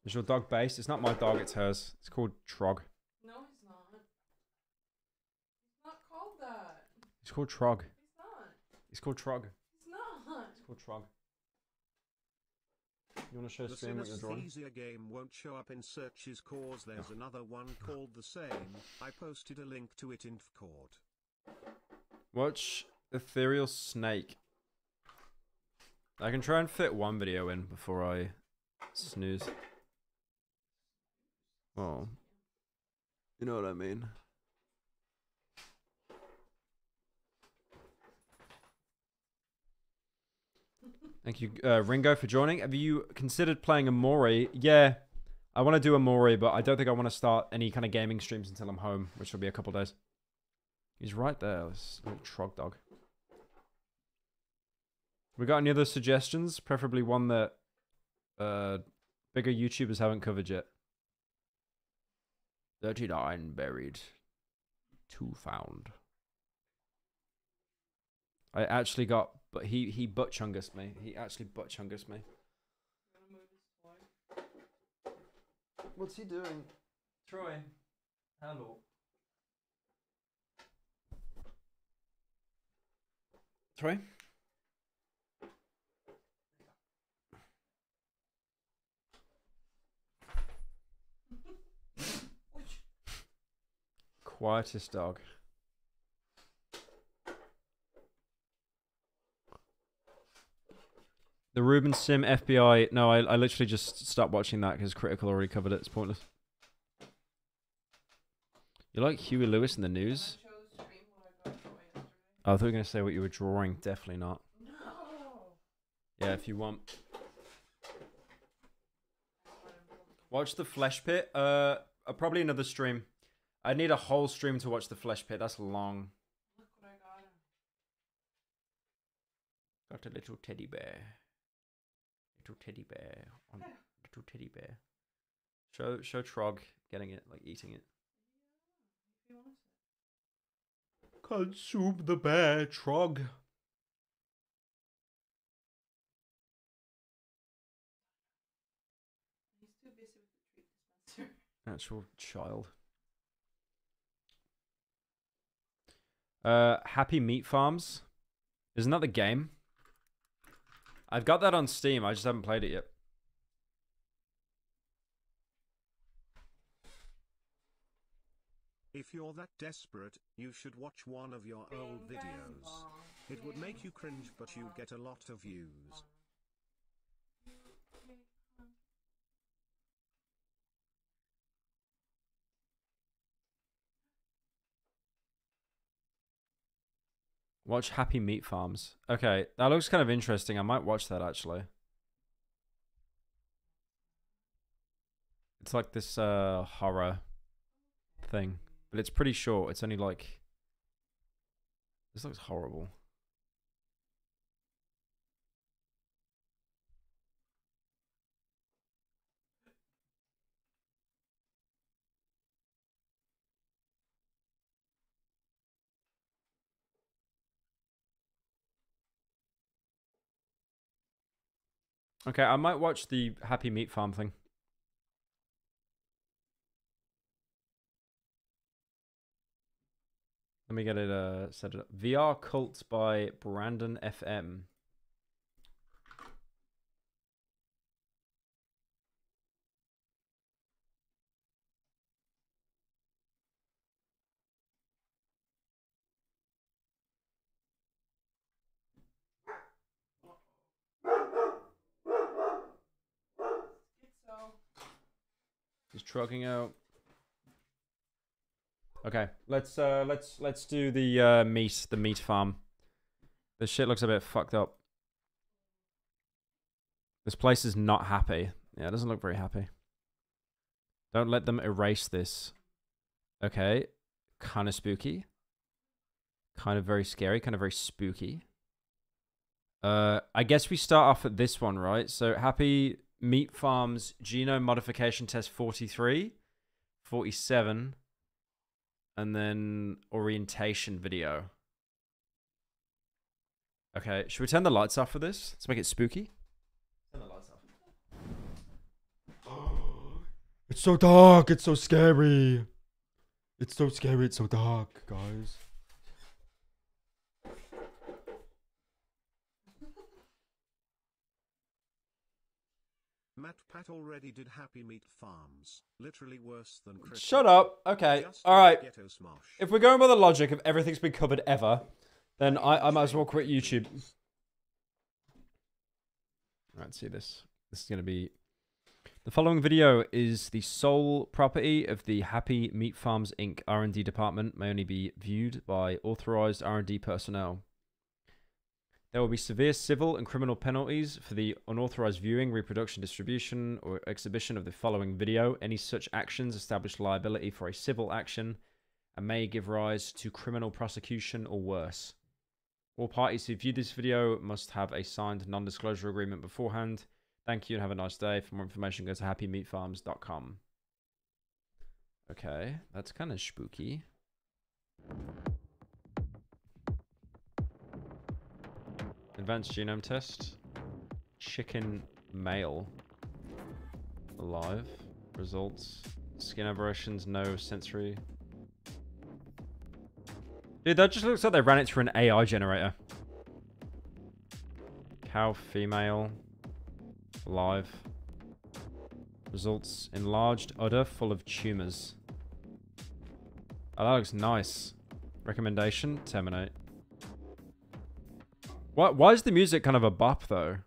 A: Is your dog based? It's not my dog, it's hers. It's called Trog.
L: No, he's not. He's not called that.
A: It's called Trog.
L: He's not.
A: It's called Trog.
L: He's not.
A: It's called Trog. You want to show
D: The
A: stream what you're drawing?
D: synesthesia game won't show up in searches cause there's another one called the same. I posted a link to it in Discord.
A: Watch Ethereal Snake. I can try and fit one video in before I snooze. Oh. You know what I mean. Thank you, Ringo, for joining. Have you considered playing Amori? Yeah, I want to do Amori, but I don't think I want to start any kind of gaming streams until I'm home, which will be a couple days. He's right there, this little trog dog. We got any other suggestions? Preferably one that bigger YouTubers haven't covered yet. 39 buried. 2 found. I actually got, but he butt chungus me. He actually butt chungus me. What's he doing? Troy. Hello. Troy? Quietest dog. The Ruben Sim FBI. No, I literally just stopped watching that because Critical already covered it. It's pointless. You like Huey Lewis in the news? Oh, I thought you were going to say what you were drawing. Definitely not.
L: No.
A: Yeah, if you want. Watch the Flesh Pit. Probably another stream. I need a whole stream to watch the Flesh Pit. That's long.
L: Look what I got him.
A: Got a little teddy bear. Little teddy bear. Little teddy bear. Show Trog getting it, like eating it.
L: Yeah, if he wants it.
A: Consume the bear, Trog.
L: He's too busy with the treat dispenser.
A: Actual child. Happy Meat Farms. Isn't that the game? I've got that on Steam. I just haven't played it yet.
D: If you're that desperate, you should watch one of your old videos. It would make you cringe, but you'd get a lot of views.
A: Watch Happy Meat Farms. Okay, that looks kind of interesting. I might watch that actually. It's like this horror thing, but it's pretty short. It's only like, this looks horrible. Okay, I might watch the Happy Meat Farm thing. Let me get it set it up. VR Cults by Brandon FM. He's trucking out. Okay, let's do the meat farm. This shit looks a bit fucked up. This place is not happy. Yeah, it doesn't look very happy. Don't let them erase this. Okay, kind of spooky. Kind of very scary, kind of very spooky. I guess we start off at this one, right? So Happy Meat Farms genome modification test 43, 47, and then orientation video. Okay, should we turn the lights off for this? Let's make it spooky. Turn the lights off.
I: It's so dark. It's so scary. It's so scary. It's so dark, guys.
D: Matt Pat already did Happy Meat Farms. Literally worse than Christmas.
A: Shut up. Okay.
D: Just
A: All right.
D: ghetto smosh.
A: If we're going by the logic of everything's been covered ever, then I might as well quit YouTube. Alright, see this. This is going to be... The following video is the sole property of the Happy Meat Farms Inc. R&D department, may only be viewed by authorized R&D personnel. There will be severe civil and criminal penalties for the unauthorized viewing, reproduction, distribution, or exhibition of the following video. Any such actions establish liability for a civil action and may give rise to criminal prosecution or worse. All parties who view this video must have a signed non-disclosure agreement beforehand. Thank you and have a nice day. For more information, go to happymeatfarms.com. Okay, that's kind of spooky. Advanced genome test. Chicken male. Alive. Results. Skin aberrations, no sensory. Dude, that just looks like they ran it through an AI generator. Cow female. Alive. Results. Enlarged udder full of tumors. Oh, that looks nice. Recommendation. Terminate. Why is the music kind of a bop though?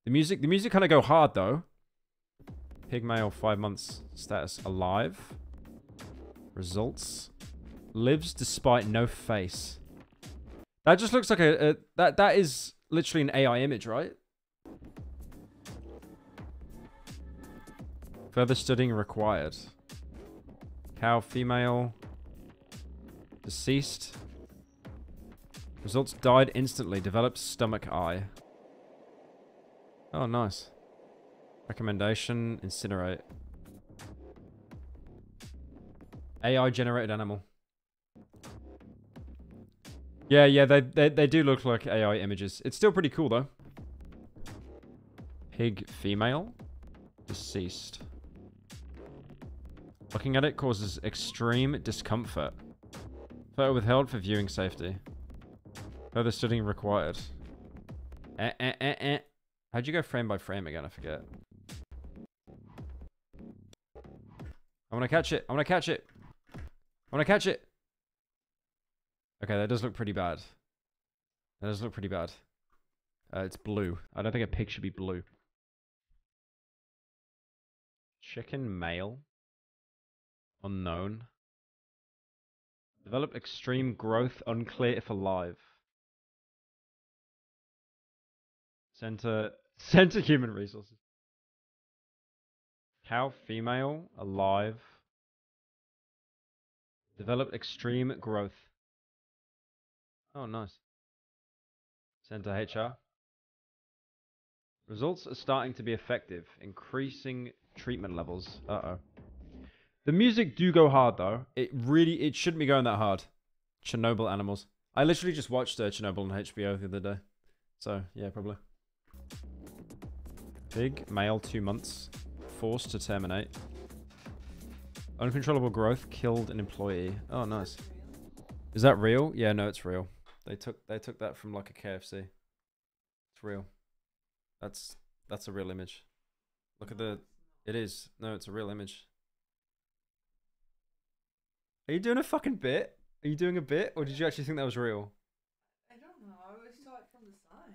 A: The music kind of go hard though. Pig male, 5 months. Status. Alive. Results. Lives despite no face. That just looks like that is literally an AI image, right? Further studying required. Cow female. Deceased. Results died instantly. Developed stomach eye. Oh, nice. Recommendation. Incinerate. AI generated animal. Yeah, they do look like AI images. It's still pretty cool, though. Pig female. Deceased. Looking at it causes extreme discomfort. Photo withheld for viewing safety. Further studying required. How'd you go frame by frame again? I forget. I want to catch it. I want to catch it. I want to catch it. Okay, that does look pretty bad. That does look pretty bad. It's blue. I don't think a pig should be blue. Chicken male. Unknown. Developed extreme growth. Unclear if alive. Center human resources. Cow female. Alive. Developed extreme growth. Oh, nice. Center HR. Results are starting to be effective. Increasing treatment levels. Uh-oh. The music do go hard, though. It shouldn't be going that hard. Chernobyl animals. I literally just watched Chernobyl on HBO the other day. So, yeah, probably. Pig, male, 2 months. Forced to terminate. Uncontrollable growth, killed an employee. Oh, nice. Is that real? Yeah, no, it's real. They took that from like a KFC. It's real. That's a real image. Look at the... It is. No, it's a real image. Are you doing a fucking bit? Are you doing a bit? Or did you actually think that was real?
L: I don't know. I always saw it from the side.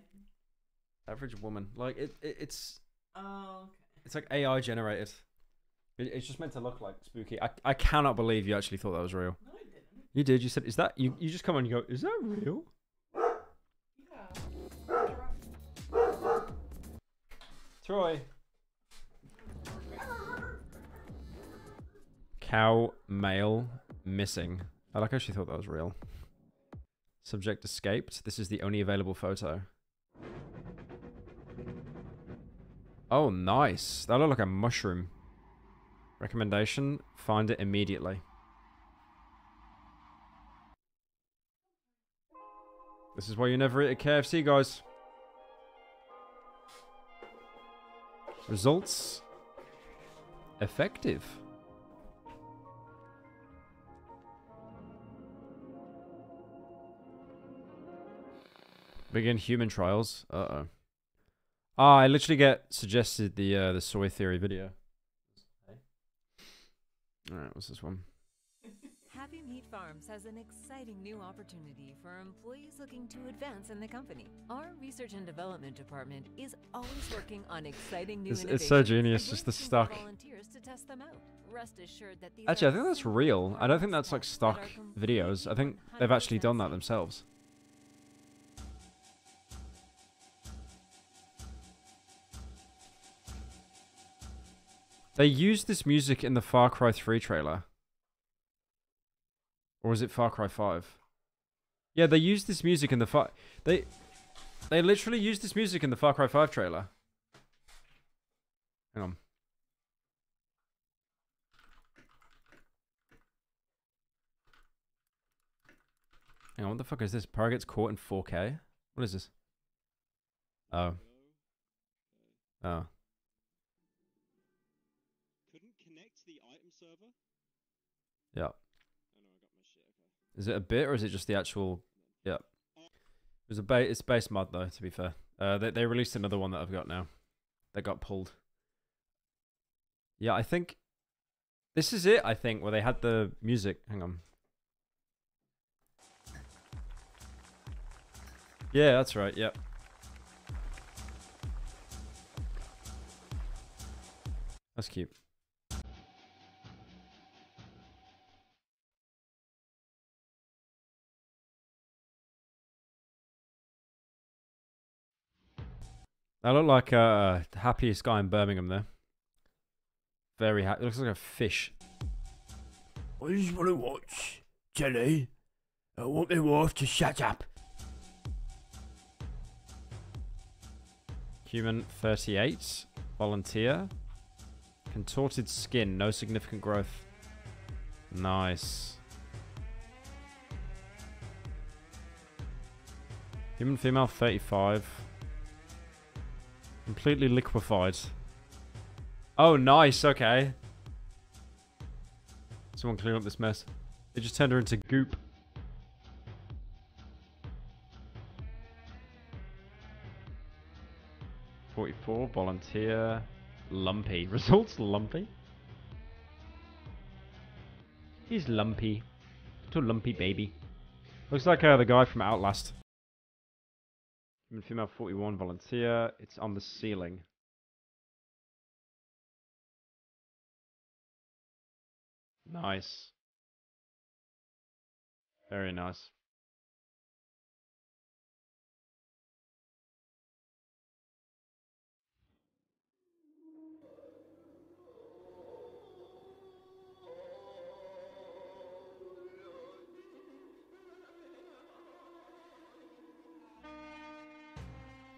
A: Average woman. Like, it's...
L: Oh, okay.
A: It's like AI generated. It's just meant to look like spooky. I cannot believe you actually thought that was real.
L: No, I didn't.
A: You did. You said, is that... You just come on and you go, is that real?
L: Yeah.
A: Troy. Cow male missing. I like how she thought that was real. Subject escaped. This is the only available photo. Oh, nice. That looked like a mushroom. Recommendation, find it immediately. This is why you never eat at KFC, guys. Results. Effective. Begin human trials. Uh-oh. Ah, I literally get suggested the soy theory video. Alright, what's this one?
J: Happy Meat Farms has an exciting new opportunity for employees looking to advance in the company. Our research and development department is always working on exciting new innovations.
A: It's so genius, just the stock.
J: Volunteers to test them out. Rest assured that these
A: Actually, I think that's real. I don't think that's like stock videos. I think they've actually done that themselves. They used this music in the Far Cry 3 trailer. Or was it Far Cry 5? Yeah, they used this music in the They literally used this music in the Far Cry 5 trailer. Hang on. Hang on, what the fuck is this? Pyro gets caught in 4K? What is this? Oh. Oh.
V: Couldn't connect the item server?
A: Yeah. Is it a bit or is it just the actual? Yeah. It was it's base mod though, to be fair. They released another one that I've got now. That got pulled. Yeah, I think this is it, I think, where they had the music. Hang on. Yeah, that's right, yep. That's cute. I look like the happiest guy in Birmingham there. Very happy. It looks like a fish.
B: I just want to watch telly. I want my wife to shut up.
A: Human 38. Volunteer. Contorted skin. No significant growth. Nice. Human female 35. Completely liquefied. Oh, nice. Okay. Someone clean up this mess. They just turned her into goop. .44 volunteer. Lumpy. Results lumpy. He's lumpy. Little lumpy baby. Looks like the guy from Outlast. Human female 41 volunteer. It's on the ceiling. Nice. Very nice.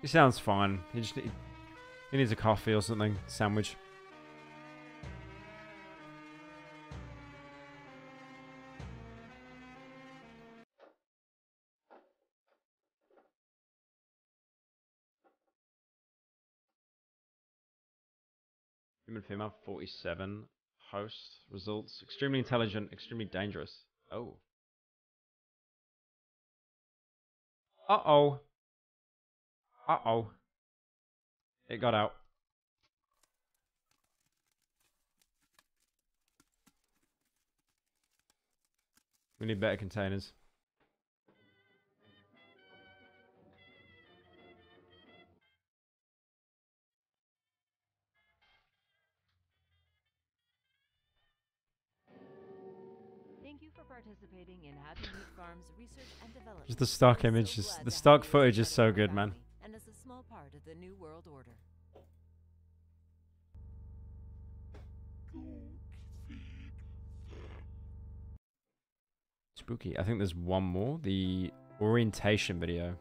A: He sounds fine. He needs a coffee or something. Sandwich. Human female 47. Host. Results. Extremely intelligent. Extremely dangerous. Oh. Uh-oh. Uh-oh. It got out. We need better containers.
J: Thank you for participating in Happy Meat Farms research and development.
A: Just the stock image, the stock footage is so good, man.
J: And as a small part of the New World Order.
A: Spooky. I think there's one more. The orientation video.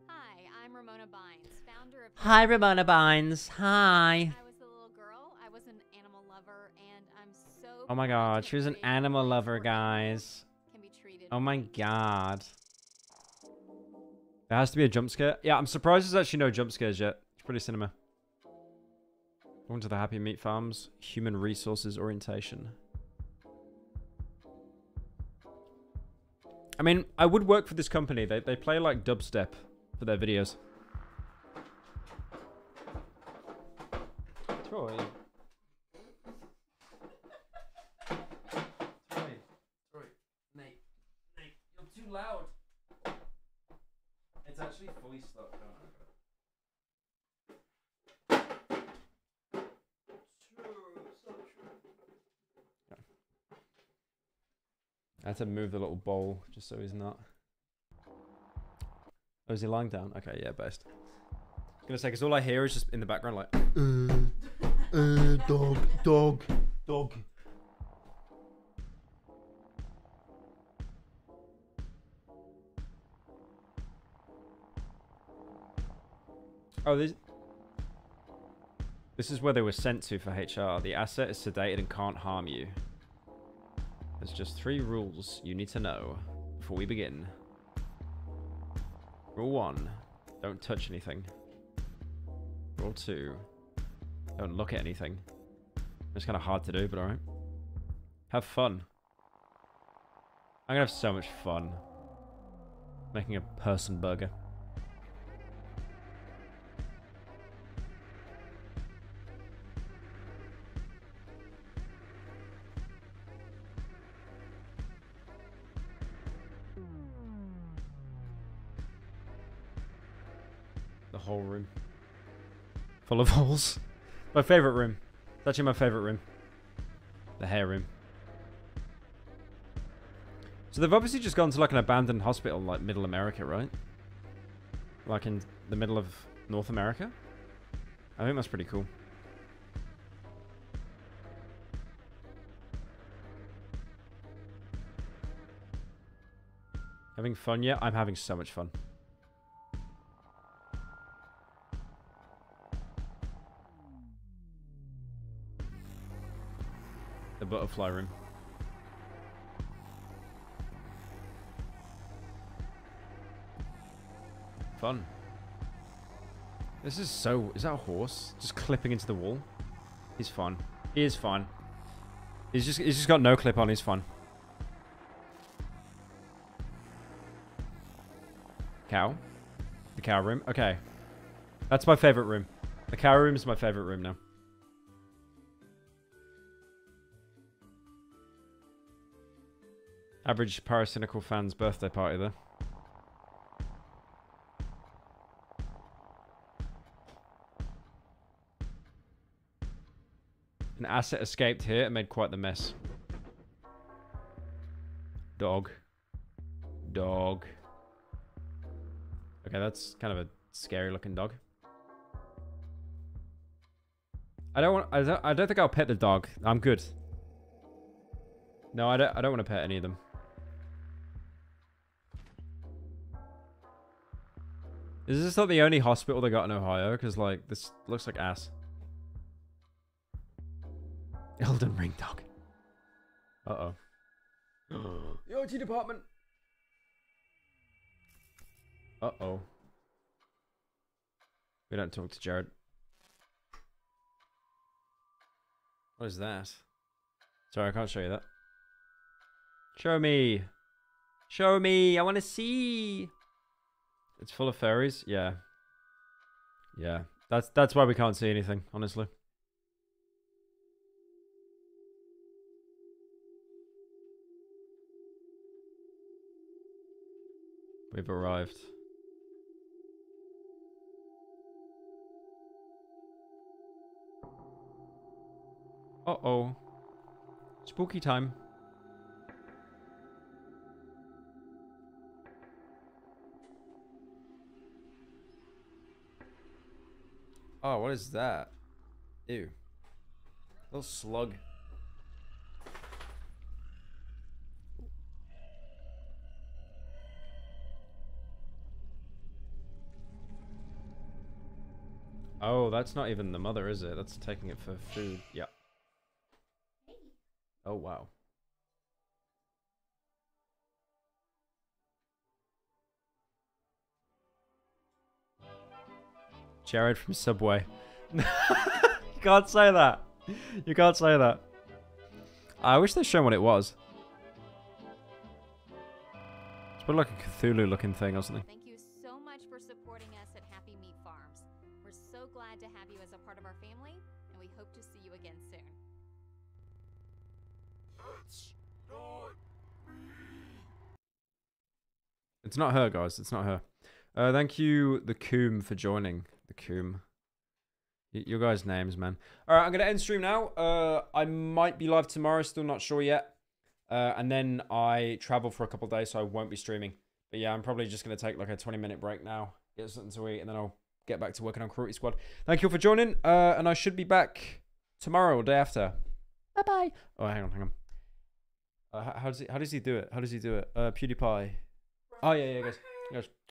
W: Hi, I'm Ramona Bynes, founder of...
B: Hi, Ramona Bynes. Hi.
W: I was a little girl. I was an animal lover, and I'm so...
A: Oh my god, she was an animal lover, guys.
W: ...can be treated
A: Oh my god. There has to be a jump scare. Yeah, I'm surprised there's actually no jump scares yet. It's pretty cinema. Going to the Happy Meat Farms. Human resources orientation. I mean, I would work for this company. They play like dubstep for their videos. Troy. Troy. Nate, you're too loud. It's actually fully stuck. I had to move the little bowl just so he's not. Oh, is he lying down? Okay, yeah, best. I was gonna say, because all I hear is just in the background, like, dog. Oh, this is where they were sent to for HR. The asset is sedated and can't harm you. There's just 3 rules you need to know before we begin. Rule 1, don't touch anything. Rule 2, don't look at anything. It's kind of hard to do, but alright. Have fun. I'm gonna have so much fun making a person burger. The whole room. Full of holes. My favorite room. It's actually my favorite room. The hair room. So they've obviously just gone to like an abandoned hospital like middle America, right? Like in the middle of North America? I think that's pretty cool. Having fun yet? I'm having so much fun. The butterfly room. Fun. This is so... Is that a horse? Just clipping into the wall? He's fine. He is fine. He's just got no clip on. He's fine. Cow? The cow room? Okay. That's my favorite room. The cow room is my favorite room now. Average Pyrocynical fan's birthday party there. An asset escaped here and made quite the mess. Dog. Dog. Okay, that's kind of a scary looking dog. I don't think I'll pet the dog. I'm good. No, I don't want to pet any of them. Is this not the only hospital they got in Ohio? Because, like, this looks like ass. Elden Ring dog. Uh-oh. The IT department. Uh-oh. We don't talk to Jared. What is that? Sorry, I can't show you that. Show me. Show me. I want to see. It's full of fairies? Yeah. Yeah. That's why we can't see anything, honestly. We've arrived. Uh-oh. Spooky time. Oh, what is that? Ew. Little slug. Oh, that's not even the mother, is it? That's taking it for food. Yeah. Oh, wow. Jared from Subway. You can't say that. You can't say that. I wish they'd shown what it was. It's probably like a Cthulhu looking thing or something.
W: Thank you so much for supporting us at Happy Meat Farms. We're so glad to have you as a part of our family, and we hope to see you again soon.
A: It's not her, guys. It's not her. Thank you, the Coom, for joining. The Coom. Your guys' names, man. Alright, I'm going to end stream now. I might be live tomorrow. Still not sure yet. And then I travel for a couple days, so I won't be streaming. But yeah, I'm probably just going to take like a 20-minute break now. Get something to eat, and then I'll get back to working on Cruelty Squad. Thank you all for joining. And I should be back tomorrow or day after. Bye-bye. Oh, hang on. How does he do it? How does he do it? PewDiePie. Oh, yeah, guys.